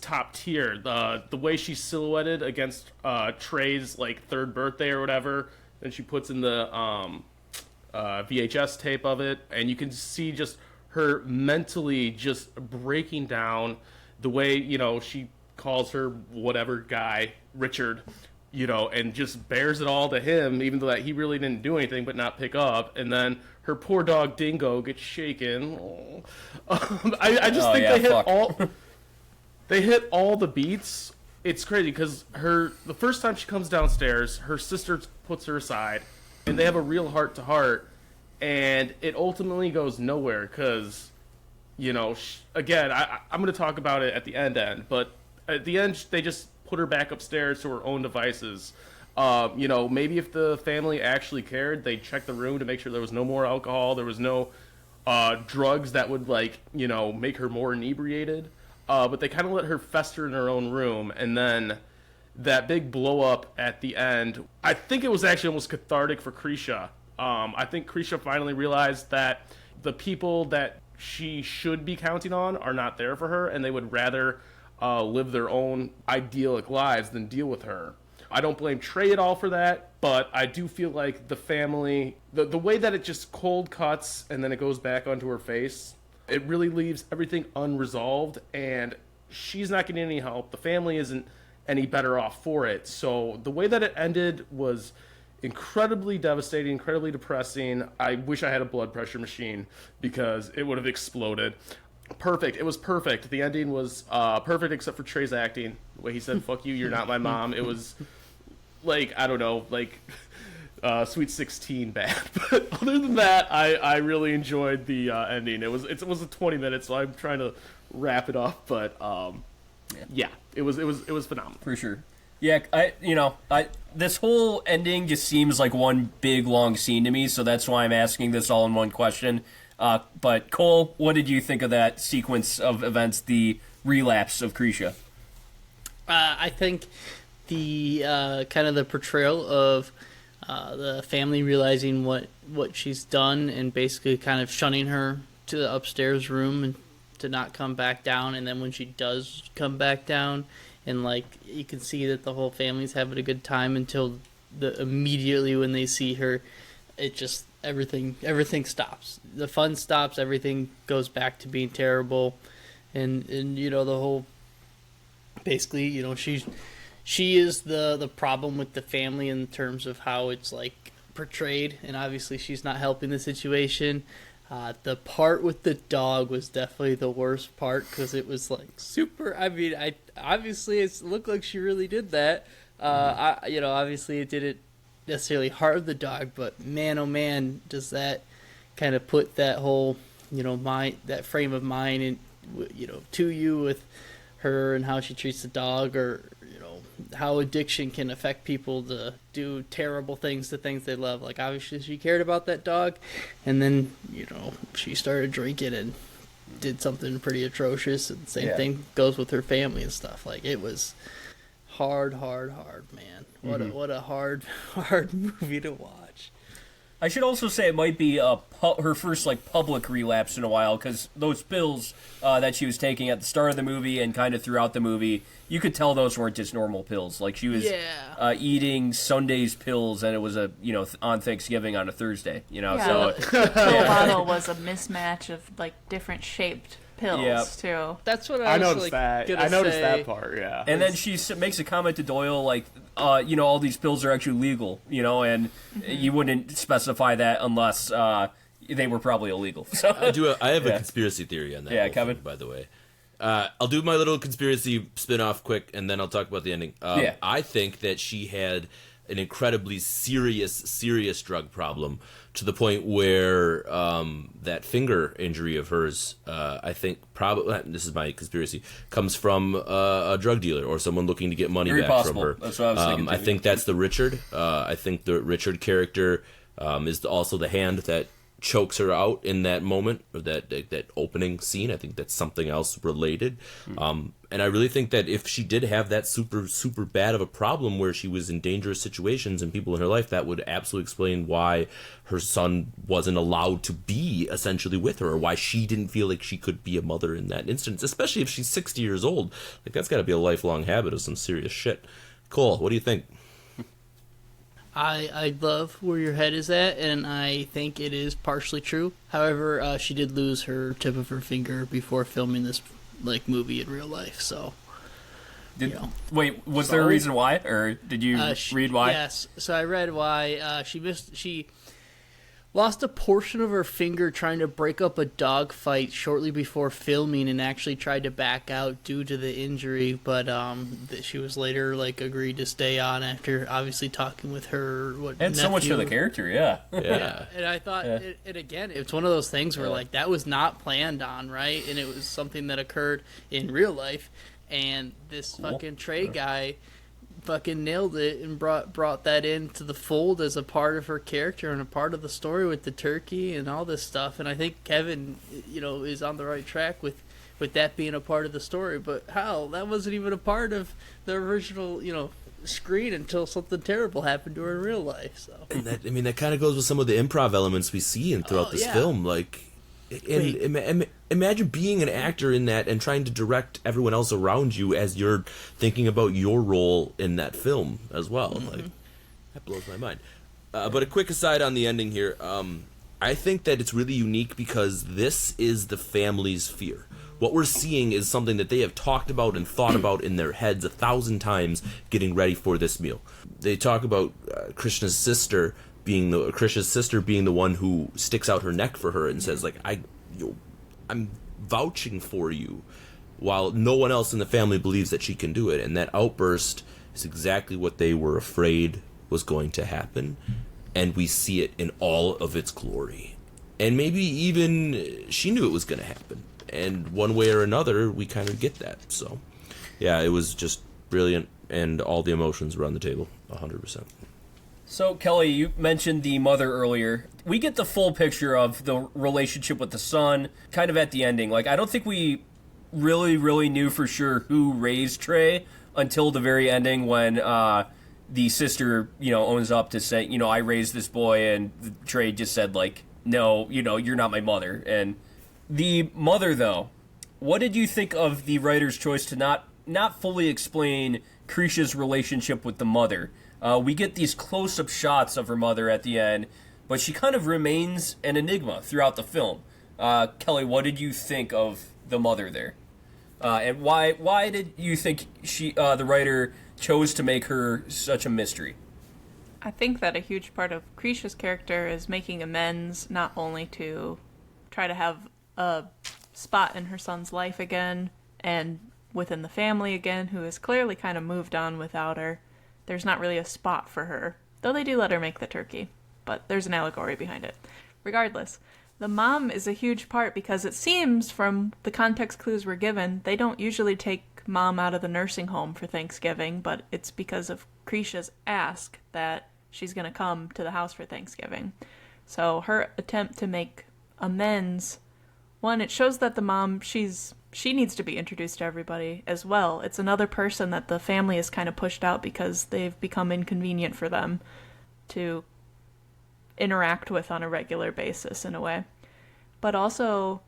top tier. The way she's silhouetted against Trey's third birthday or whatever, and she puts in the VHS tape of it, and you can see just her mentally just breaking down. The way she calls her whatever guy Richard, and just bears it all to him, even though that he really didn't do anything but not pick up. And then her poor dog Dingo gets shaken. I just think they hit all. They hit all the beats. It's crazy because the first time she comes downstairs, her sister puts her aside, and they have a real heart-to-heart, and it ultimately goes nowhere because, again, I'm going to talk about it at the end, but at the end, they just put her back upstairs to her own devices. Maybe if the family actually cared, they'd check the room to make sure there was no more alcohol, there was no drugs that would, like, you know, make her more inebriated. But they kind of let her fester in her own room, and then that big blow up at the end, I think it was actually almost cathartic for Krisha. I think Krisha finally realized that the people that she should be counting on are not there for her, and they would rather live their own idyllic lives than deal with her. I don't blame Trey at all for that, but I do feel like the family, the way that it just cold cuts and then it goes back onto her face, it really leaves everything unresolved, and she's not getting any help. The family isn't any better off for it. So the way that it ended was incredibly devastating, incredibly depressing. I wish I had a blood pressure machine because it would have exploded. Perfect. It was perfect. The ending was perfect except for Trey's acting. The way he said, "Fuck you, you're not my mom." It was like, I don't know, like Sweet 16 bad. But other than that, I really enjoyed the ending. It was a 20 minutes, so I'm trying to wrap it up. But yeah, it was phenomenal For sure. Yeah, this whole ending just seems like one big long scene to me, so that's why I'm asking this all in one question. But Cole, what did you think of that sequence of events, the relapse of Krisha? I think the kind of the portrayal of the family realizing what she's done and basically kind of shunning her to the upstairs room and to not come back down, and then when she does come back down, and like you can see that the whole family's having a good time until immediately when they see her, it just everything stops. The fun stops. Everything goes back to being terrible, and you know the whole basically you know she is the problem with the family in terms of how it's like portrayed, and obviously she's not helping the situation. The part with the dog was definitely the worst part because it was like super. I mean, obviously it looked like she really did that. Obviously it didn't necessarily harm the dog, but man, oh man, does that kind of put that whole that frame of mind in to you with her and how she treats the dog, or how addiction can affect people to do terrible things to things they love. Like, obviously she cared about that dog, and then, she started drinking and did something pretty atrocious, and same thing goes with her family and stuff. Like, it was hard, man. What a hard movie to watch. I should also say it might be her first public relapse in a while, because those pills that she was taking at the start of the movie and kind of throughout the movie, you could tell those weren't just normal pills. Like, she was eating Sunday's pills, and it was on Thanksgiving on a Thursday. So the pill bottle was a mismatch of different shaped pills too. That's what I noticed. I noticed that part. Yeah. And then she makes a comment to Doyle all these pills are actually legal, and you wouldn't specify that unless they were probably illegal. So I have a conspiracy theory on that. Yeah, Kevin. Thing, by the way. I'll do my little conspiracy spin-off quick, and then I'll talk about the ending. I think that she had an incredibly serious drug problem, to the point where that finger injury of hers, I think probably, this is my conspiracy, comes from a drug dealer or someone looking to get money Very back possible. from her. That's what I was thinking. I think that's the Richard. I think the Richard character is also the hand that chokes her out in that moment, or that opening scene. I think that's something else related. And I really think that if she did have that super bad of a problem where she was in dangerous situations and people in her life, that would absolutely explain why her son wasn't allowed to be essentially with her, or why she didn't feel like she could be a mother in that instance, especially if she's 60 years old. Like, that's got to be a lifelong habit of some serious shit. Cole, what do you think? I love where your head is at, and I think it is partially true. However, she did lose her tip of her finger before filming this movie in real life. So, wait, was there a reason why, or did you read why? Yes, so I read why. She lost a portion of her finger trying to break up a dog fight shortly before filming, and actually tried to back out due to the injury, but she was later agreed to stay on after obviously talking with her and so much for the character. Yeah. And I thought it's one of those things where that was not planned on, right? And it was something that occurred in real life, and this fucking Trey guy fucking nailed it and brought that into the fold as a part of her character and a part of the story with the turkey and all this stuff. And I think Kevin, is on the right track with that being a part of the story. But hell, that wasn't even a part of the original, screen until something terrible happened to her in real life. So, and that kind of goes with some of the improv elements we see throughout this film. Like, imagine being an actor in that and trying to direct everyone else around you as you're thinking about your role in that film as well. Like, that blows my mind. But a quick aside on the ending here. I think that it's really unique because this is the family's fear. What we're seeing is something that they have talked about and thought about in their heads 1,000 times getting ready for this meal. They talk about Krisha's sister being the one who sticks out her neck for her and says, like, I'm vouching for you, while no one else in the family believes that she can do it. And that outburst is exactly what they were afraid was going to happen. And we see it in all of its glory. And maybe even she knew it was going to happen. And one way or another, we kind of get that. So, yeah, it was just brilliant. And all the emotions were on the table, 100%. So, Kelly, you mentioned the mother earlier. We get the full picture of the relationship with the son kind of at the ending. Like, I don't think we really knew for sure who raised Trey until the very ending when the sister, owns up to say, I raised this boy, and Trey just said, like, no, you're not my mother. And the mother, though, what did you think of the writer's choice to not fully explain Krisha's relationship with the mother? We get these close-up shots of her mother at the end, but she kind of remains an enigma throughout the film. Kelly, what did you think of the mother there? And why did you think the writer chose to make her such a mystery? I think that a huge part of Krisha's character is making amends, not only to try to have a spot in her son's life again, and within the family again, who has clearly kind of moved on without her. There's not really a spot for her, though they do let her make the turkey, but there's an allegory behind it. Regardless, the mom is a huge part because it seems from the context clues we're given, they don't usually take mom out of the nursing home for Thanksgiving, but it's because of Krisha's ask that she's going to come to the house for Thanksgiving. So her attempt to make amends, one, it shows that the mom, she needs to be introduced to everybody as well. It's another person that the family has kind of pushed out because they've become inconvenient for them to interact with on a regular basis in a way. But also,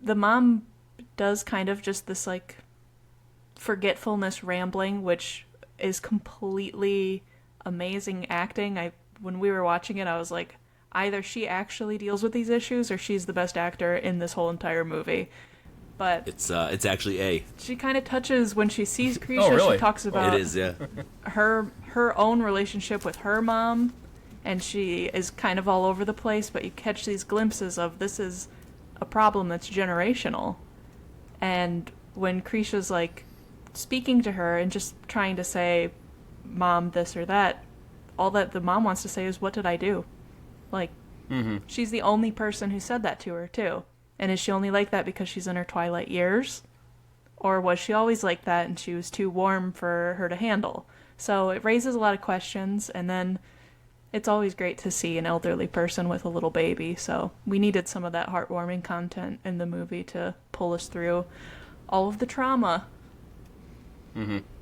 the mom does kind of just this, like, forgetfulness rambling, which is completely amazing acting. When we were watching it, I was like, either she actually deals with these issues or she's the best actor in this whole entire movie. But it's actually A. She kind of touches when she sees Krisha. Oh, really? She talks about It is, yeah. her own relationship with her mom, and she is kind of all over the place, but you catch these glimpses of this is a problem that's generational. And when Krisha's like speaking to her and just trying to say, Mom, this or that, all that the mom wants to say is, what did I do? Like, she's the only person who said that to her, too. And is she only like that because she's in her twilight years? Or was she always like that and she was too warm for her to handle? So it raises a lot of questions, and then it's always great to see an elderly person with a little baby, so we needed some of that heartwarming content in the movie to pull us through all of the trauma.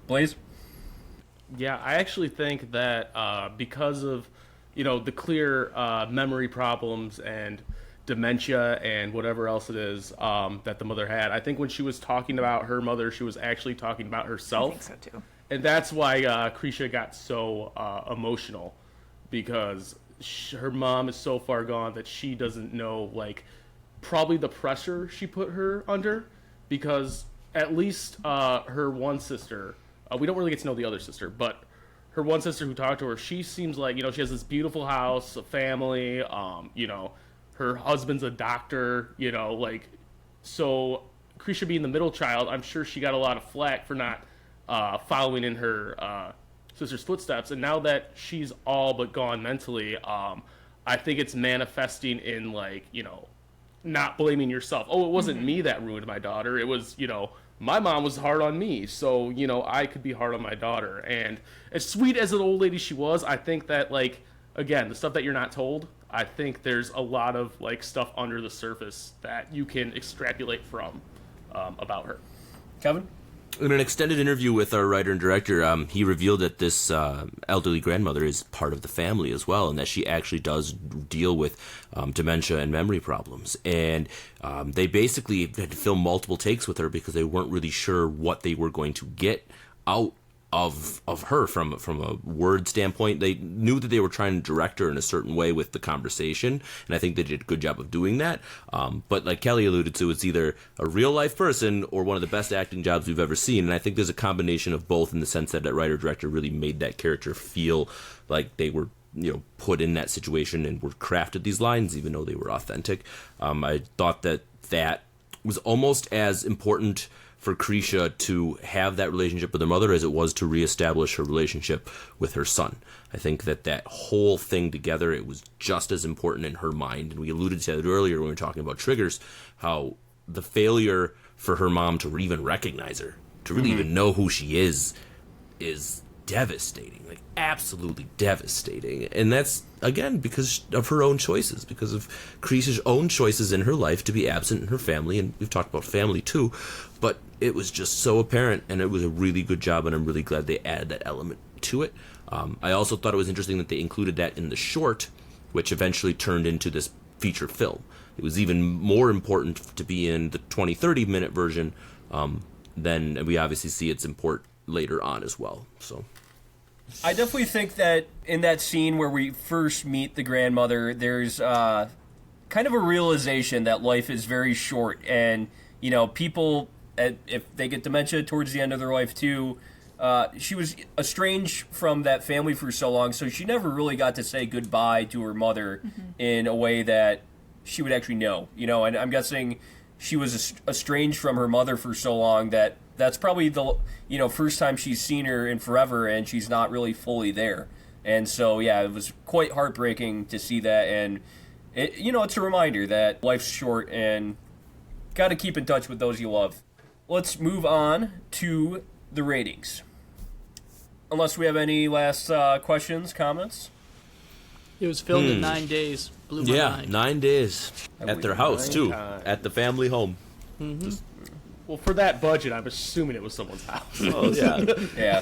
Blaze? Yeah, I actually think that because of, the clear memory problems and dementia and whatever else it is that the mother had, I think when she was talking about her mother, she was actually talking about herself. I think so, too. And that's why Krisha got so emotional, because her mom is so far gone that she doesn't know, like, probably the pressure she put her under, because at least her one sister, we don't really get to know the other sister, but her one sister who talked to her, she seems like, she has this beautiful house, a family, her husband's a doctor, so Krisha being the middle child, I'm sure she got a lot of flack for not following in her sister's footsteps. And now that she's all but gone mentally, I think it's manifesting in, like, not blaming yourself. Oh, it wasn't me that ruined my daughter. It was, my mom was hard on me, so, you know, I could be hard on my daughter. And as sweet as an old lady she was, I think that, like, again, the stuff that you're not told, I think there's a lot of, like, stuff under the surface that you can extrapolate from about her. Kevin? In an extended interview with our writer and director, he revealed that this elderly grandmother is part of the family as well, and that she actually does deal with dementia and memory problems. And they basically had to film multiple takes with her because they weren't really sure what they were going to get out of her from a word standpoint. They knew that they were trying to direct her in a certain way with the conversation, and I think they did a good job of doing that. But like Kelly alluded to, it's either a real life person or one of the best acting jobs we've ever seen, and I think there's a combination of both in the sense that that writer-director really made that character feel like they were, you know, put in that situation and were crafted these lines even though they were authentic. I thought that was almost as important for Krisha to have that relationship with her mother as it was to reestablish her relationship with her son. I think that whole thing together, it was just as important in her mind. And we alluded to that earlier when we were talking about triggers, how the failure for her mom to even recognize her, to really even know who she is devastating, like absolutely devastating. And that's, again, because of her own choices, because of Krisha's own choices in her life to be absent in her family. And we've talked about family too, but it was just so apparent, and it was a really good job, and I'm really glad they added that element to it. I also thought it was interesting that they included that in the short, which eventually turned into this feature film. It was even more important to be in the 20-30-minute version than we obviously see its import later on as well. So I definitely think that in that scene where we first meet the grandmother, there's kind of a realization that life is very short, and, you know, people, if they get dementia towards the end of their life too, she was estranged from that family for so long, so she never really got to say goodbye to her mother in a way that she would actually know, you know. And I'm guessing she was estranged from her mother for so long that that's probably the, you know, first time she's seen her in forever, and she's not really fully there. And so, yeah, it was quite heartbreaking to see that, and it, you know, it's a reminder that life's short and got to keep in touch with those you love. Let's move on to the ratings. Unless we have any last questions, comments? It was filmed in 9 days. Blew my mind. 9 days at their house too, at the family home. Well, for that budget, I'm assuming it was someone's house. Oh yeah, Yeah.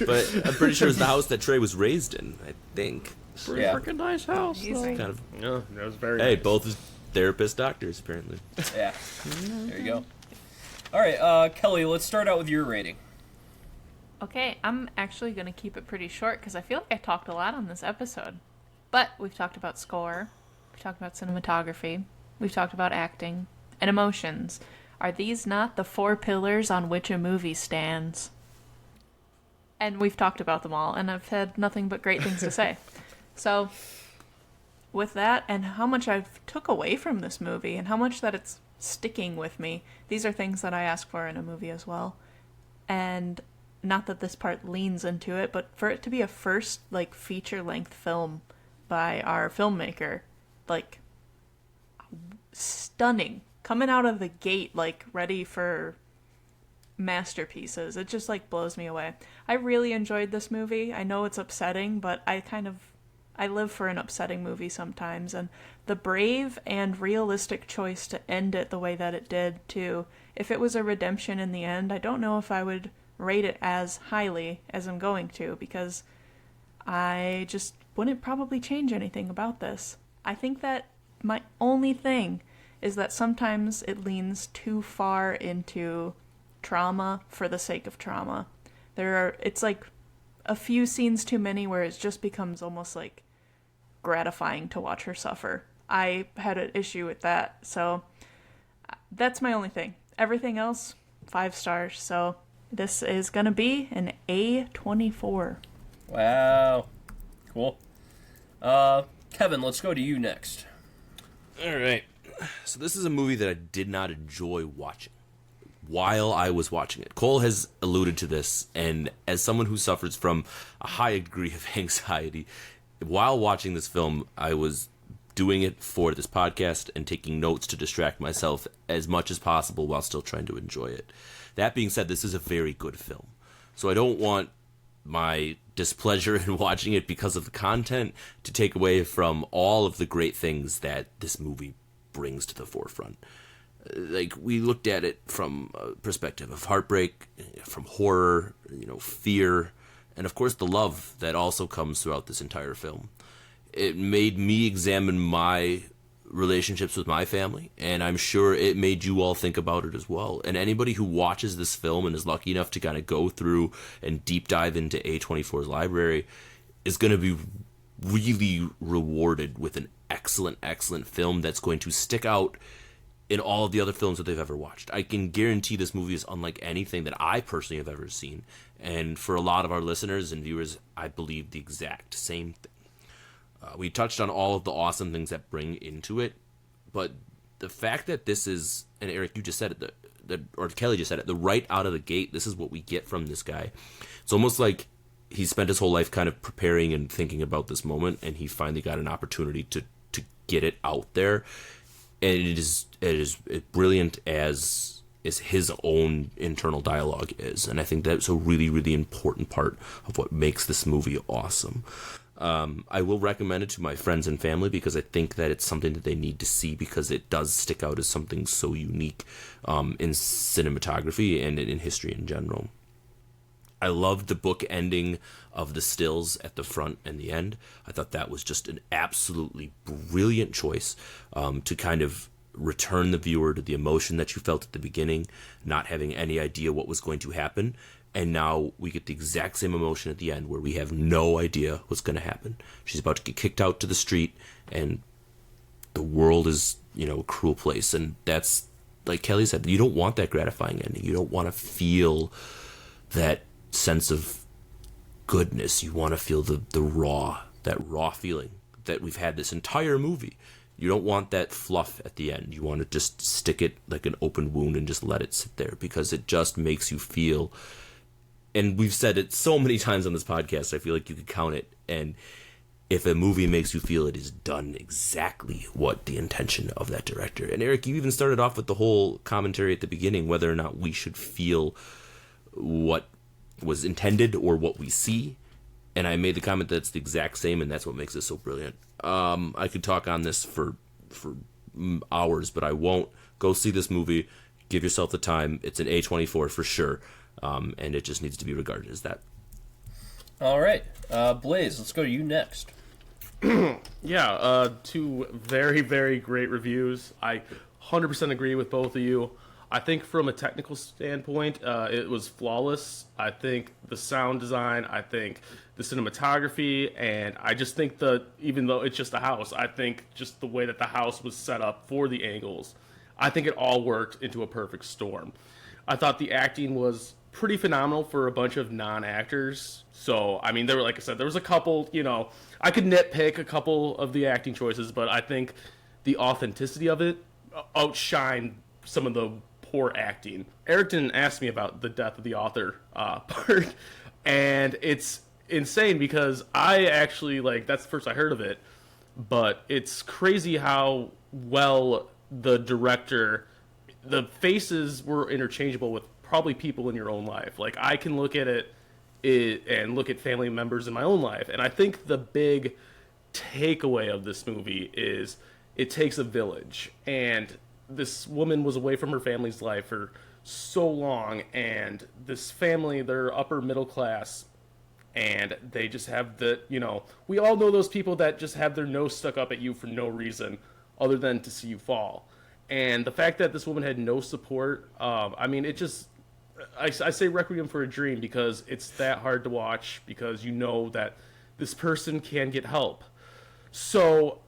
but I'm pretty sure it's the house that Trey was raised in. I think. Pretty Yeah. freaking nice house. Amazing. Kind of. Yeah, that was very Hey, nice. both is therapist doctors apparently. Yeah. There you go. All right, Kelly, let's start out with your rating. Okay, I'm actually going to keep it pretty short because I feel like I talked a lot on this episode. But we've talked about score, we've talked about cinematography, we've talked about acting, and emotions. Are these not the 4 pillars on which a movie stands? And we've talked about them all, and I've had nothing but great things to say. So, with that, and how much I've took away from this movie, and how much that it's sticking with me, these are things that I ask for in a movie as well. And not that this part leans into it, but for it to be a first, like, feature-length film by our filmmaker, like, stunning. Coming out of the gate, like, ready for masterpieces. It just, like, blows me away. I really enjoyed this movie. I know it's upsetting, but I live for an upsetting movie sometimes, and the brave and realistic choice to end it the way that it did, too. If it was a redemption in the end, I don't know if I would rate it as highly as I'm going to, because I just wouldn't probably change anything about this. I think that my only thing is that sometimes it leans too far into trauma for the sake of trauma. It's like a few scenes too many where it just becomes almost like gratifying to watch her suffer. I had an issue with that, so that's my only thing. Everything else, 5 stars, so this is gonna be an A24. Wow. Cool. Kevin, let's go to you next. All right. So this is a movie that I did not enjoy watching while I was watching it. Cole has alluded to this, and as someone who suffers from a high degree of anxiety, while watching this film, I was doing it for this podcast and taking notes to distract myself as much as possible while still trying to enjoy it. That being said, this is a very good film. So I don't want my displeasure in watching it because of the content to take away from all of the great things that this movie brings to the forefront. Like, we looked at it from a perspective of heartbreak, from horror, fear, and of course the love that also comes throughout this entire film. It made me examine my relationships with my family, and I'm sure it made you all think about it as well. And anybody who watches this film and is lucky enough to kind of go through and deep dive into A24's library is going to be really rewarded with an excellent film that's going to stick out in all of the other films that they've ever watched. I can guarantee this movie is unlike anything that I personally have ever seen. And for a lot of our listeners and viewers, I believe the exact same thing. We touched on all of the awesome things that bring into it, but the fact that this is, and Eric, you just said it, or Kelly just said it, the right out of the gate, this is what we get from this guy. It's almost like he spent his whole life kind of preparing and thinking about this moment, and he finally got an opportunity to get it out there. And it is as brilliant as his own internal dialogue is. And I think that's a really, really important part of what makes this movie awesome. I will recommend it to my friends and family because I think that it's something that they need to see because it does stick out as something so unique in cinematography and in history in general. I loved the book ending of the stills at the front and the end. I thought that was just an absolutely brilliant choice to kind of return the viewer to the emotion that you felt at the beginning, not having any idea what was going to happen. And now we get the exact same emotion at the end where we have no idea what's going to happen. She's about to get kicked out to the street and the world is, a cruel place. And that's, like Kelly said, you don't want that gratifying ending. You don't want to feel that sense of goodness. You want to feel that raw feeling that we've had this entire movie. You don't want that fluff at the end. You want to just stick it like an open wound and just let it sit there because it just makes you feel. And we've said it so many times on this podcast, I feel like you could count it. And if a movie makes you feel, it is done exactly what the intention of that director. And Eric, you even started off with the whole commentary at the beginning, whether or not we should feel what was intended or what we see. And I made the comment that it's the exact same, and that's what makes it so brilliant. I could talk on this for hours, but I won't. Go see this movie. Give yourself the time. It's an A24 for sure. And it just needs to be regarded as that. All right. Blaze, let's go to you next. Yeah, two very, very great reviews. I 100% agree with both of you. I think from a technical standpoint, it was flawless. I think the sound design, I think the cinematography, and I just think even though it's just a house, I think just the way that the house was set up for the angles, I think it all worked into a perfect storm. I thought the acting was pretty phenomenal for a bunch of non-actors. So, I mean, like I said, there was a couple, I could nitpick a couple of the acting choices, but I think the authenticity of it outshined some of the poor acting. Eric didn't ask me about the death of the author part, and it's insane because I actually, that's the first I heard of it, but it's crazy how well the director, the faces were interchangeable with probably people in your own life. Like, I can look at it and look at family members in my own life, and I think the big takeaway of this movie is it takes a village, and this woman was away from her family's life for so long, and this family, they're upper middle class, and they just have we all know those people that just have their nose stuck up at you for no reason other than to see you fall. And the fact that this woman had no support, it just, I say Requiem for a Dream because it's that hard to watch because you know that this person can get help. So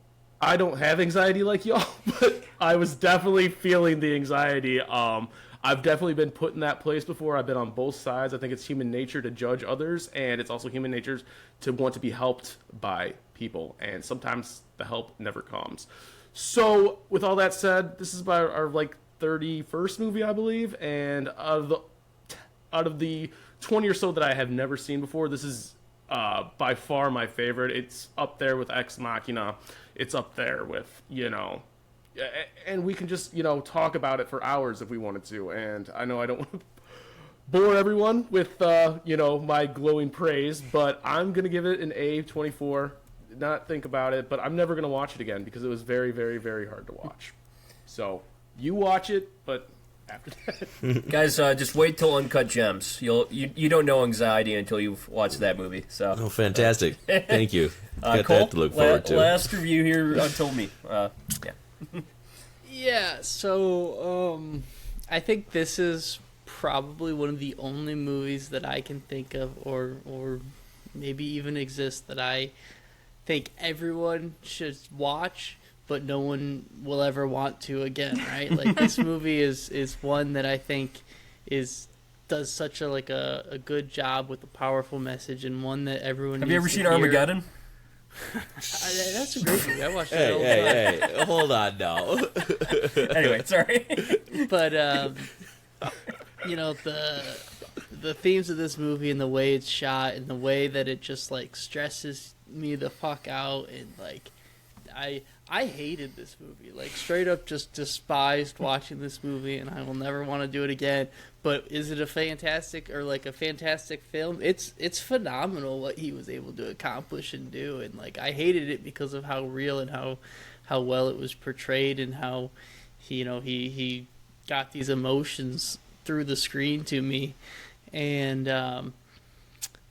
I don't have anxiety like y'all, but I was definitely feeling the anxiety. I've definitely been put in that place before. I've been on both sides. I think it's human nature to judge others, and it's also human nature to want to be helped by people. And sometimes the help never comes. So with all that said, this is about our 31st movie, I believe, and out of the 20 or so that I have never seen before, this is by far my favorite. It's up there with Ex Machina. It's up there with, and we can just, talk about it for hours if we wanted to. And I know I don't want to bore everyone with, my glowing praise, but I'm going to give it an A24. Not think about it, but I'm never going to watch it again because it was very, very, very hard to watch. So you watch it, but after that. Guys, just wait till Uncut Gems. You don't know anxiety until you've watched that movie. So. Oh, fantastic! Thank you. Got Cole, that to look forward to. Last review here until me. Yeah. Yeah. So I think this is probably one of the only movies that I can think of, or maybe even exist, that I think everyone should watch, but no one will ever want to again, right? Like, this movie is one that I think does such a good job with a powerful message, and one that everyone Have you ever needs to seen hear. Armageddon? That's a great movie. I watched it all the time. Hey, hold on now. Anyway, sorry. But the themes of this movie and the way it's shot and the way that it just like stresses me the fuck out, and like I hated this movie, like straight up just despised watching this movie, and I will never want to do it again. But is it a fantastic film? It's phenomenal what he was able to accomplish and do, and like I hated it because of how real and how well it was portrayed, and how he got these emotions through the screen to me. And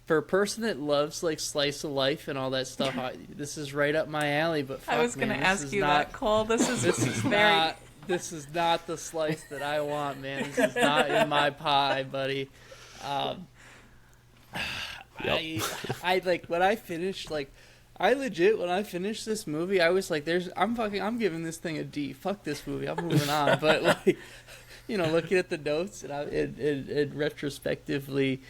for a person that loves like slice of life and all that stuff, this is right up my alley. But fuck, I was going to ask you that, Cole. This is very... This is not the slice that I want, man. This is not in my pie, buddy. I like when I finished, like, I legit, when I finished this movie, I was like, I'm giving this thing a D. Fuck this movie. I'm moving on. But like, looking at the notes and retrospectively,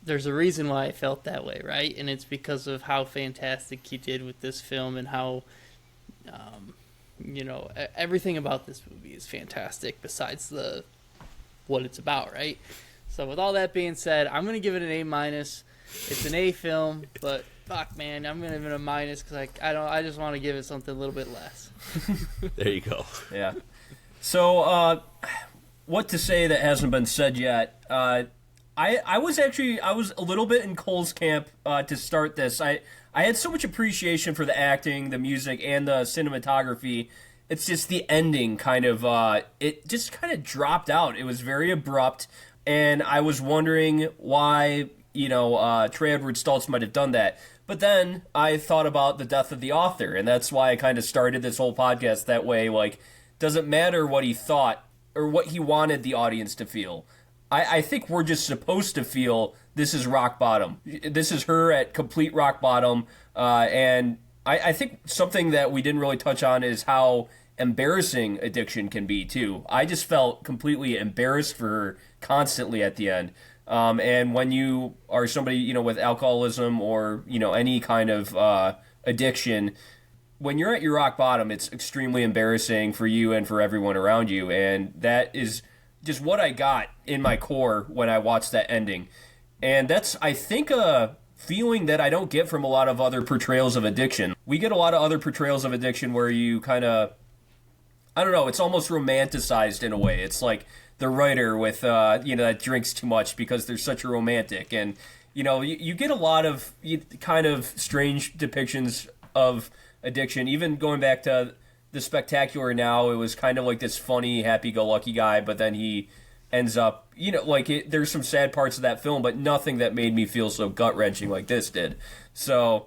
there's a reason why I felt that way, right? And it's because of how fantastic he did with this film, and how, everything about this movie is fantastic besides what it's about, right? So with all that being said, I'm going to give it an A-. It's an A film, but fuck, man, I'm going to give it a minus because I just want to give it something a little bit less. There you go. Yeah. So, what to say that hasn't been said yet? I was a little bit in Cole's camp to start this. I had so much appreciation for the acting, the music, and the cinematography. It's just the ending it just kind of dropped out. It was very abrupt, and I was wondering why, Trey Edward Shults might have done that. But then I thought about the death of the author, and that's why I kind of started this whole podcast that way. Like, doesn't matter what he thought or what he wanted the audience to feel. I think we're just supposed to feel this is rock bottom. This is her at complete rock bottom. And I think something that we didn't really touch on is how embarrassing addiction can be, too. I just felt completely embarrassed for her constantly at the end. And when you are somebody, with alcoholism or, any kind of addiction, when you're at your rock bottom, it's extremely embarrassing for you and for everyone around you. And that is just what I got in my core when I watched that ending. And that's, I think, a feeling that I don't get from a lot of other portrayals of addiction. We get a lot of other portrayals of addiction where you kind of, I don't know, it's almost romanticized in a way. It's like the writer with, that drinks too much because they're such a romantic. And, you get a lot of kind of strange depictions of addiction. Even going back to The Spectacular Now, it was kind of like this funny, happy-go-lucky guy, but then he ends up, there's some sad parts of that film, but nothing that made me feel so gut-wrenching like this did. So,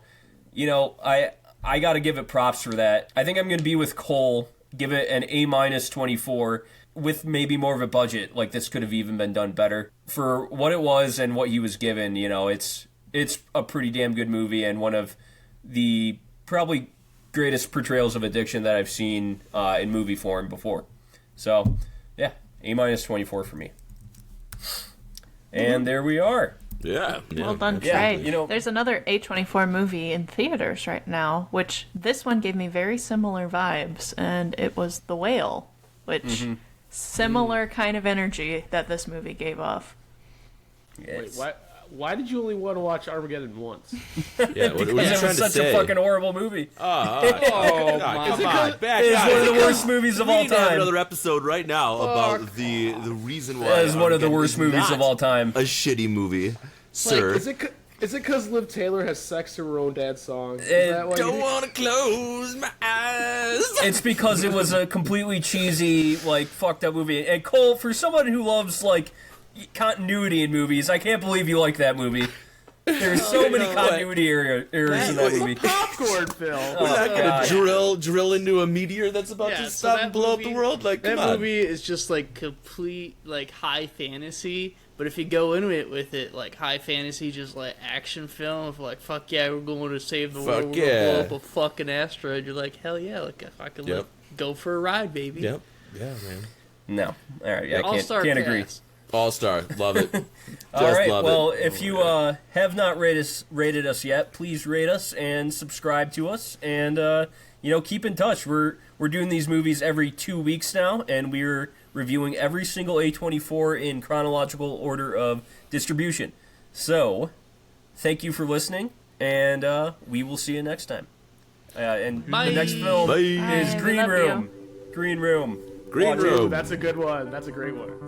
I got to give it props for that. I think I'm going to be with Cole, give it an A-24 with maybe more of a budget. Like, this could have even been done better. For what it was and what he was given, it's a pretty damn good movie, and one of the probably greatest portrayals of addiction that I've seen in movie form before. So, yeah, A-24 for me. And there we are. Yeah. Well done, Yeah, Trey. There's another A24 movie in theaters right now, which this one gave me very similar vibes, and it was The Whale, which similar kind of energy that this movie gave off. Yes. Wait, why did you only want to watch Armageddon once? Yeah, what are you Because it trying was to such say? a fucking horrible movie. Oh, Come on, back It is up. one of the worst movies of We all need to have time. another episode right now about the reason why. That is one of the Armageddon worst is movies not of all time. A shitty movie, sir. Is it because Liv Taylor has sex to her own dad's songs? Is It that why Don't you want to close my eyes. It's because it was a completely cheesy, like, fucked up movie. And Cole, for someone who loves, like, continuity in movies, I can't believe you like that movie. There's so many continuity errors in that movie. popcorn film? We're not God. gonna drill into a meteor that's about Yeah, to so stop that and blow up movie- the world. Like, that come on. movie is just like complete like high fantasy. But if you go into it with it like high fantasy, just like action film of like fuck yeah, we're going to save the world, Fuck we're yeah. gonna blow up a fucking asteroid. You're like hell yeah, like if I could Yep. like go for a ride, baby. Yep. Yeah, man. No. All right, I All-star can't agree. cast. All-star. Love it. Just All right, love well, it. if you have not rated us yet, please rate us and subscribe to us, and keep in touch. We're doing these movies every 2 weeks now, and we're reviewing every single A24 in chronological order of distribution. So, thank you for listening, and we will see you next time. And Bye. the next film Bye. is Bye, we Green love Room. you. Green Room. Green Watch it. Room. That's a good one. That's a great one.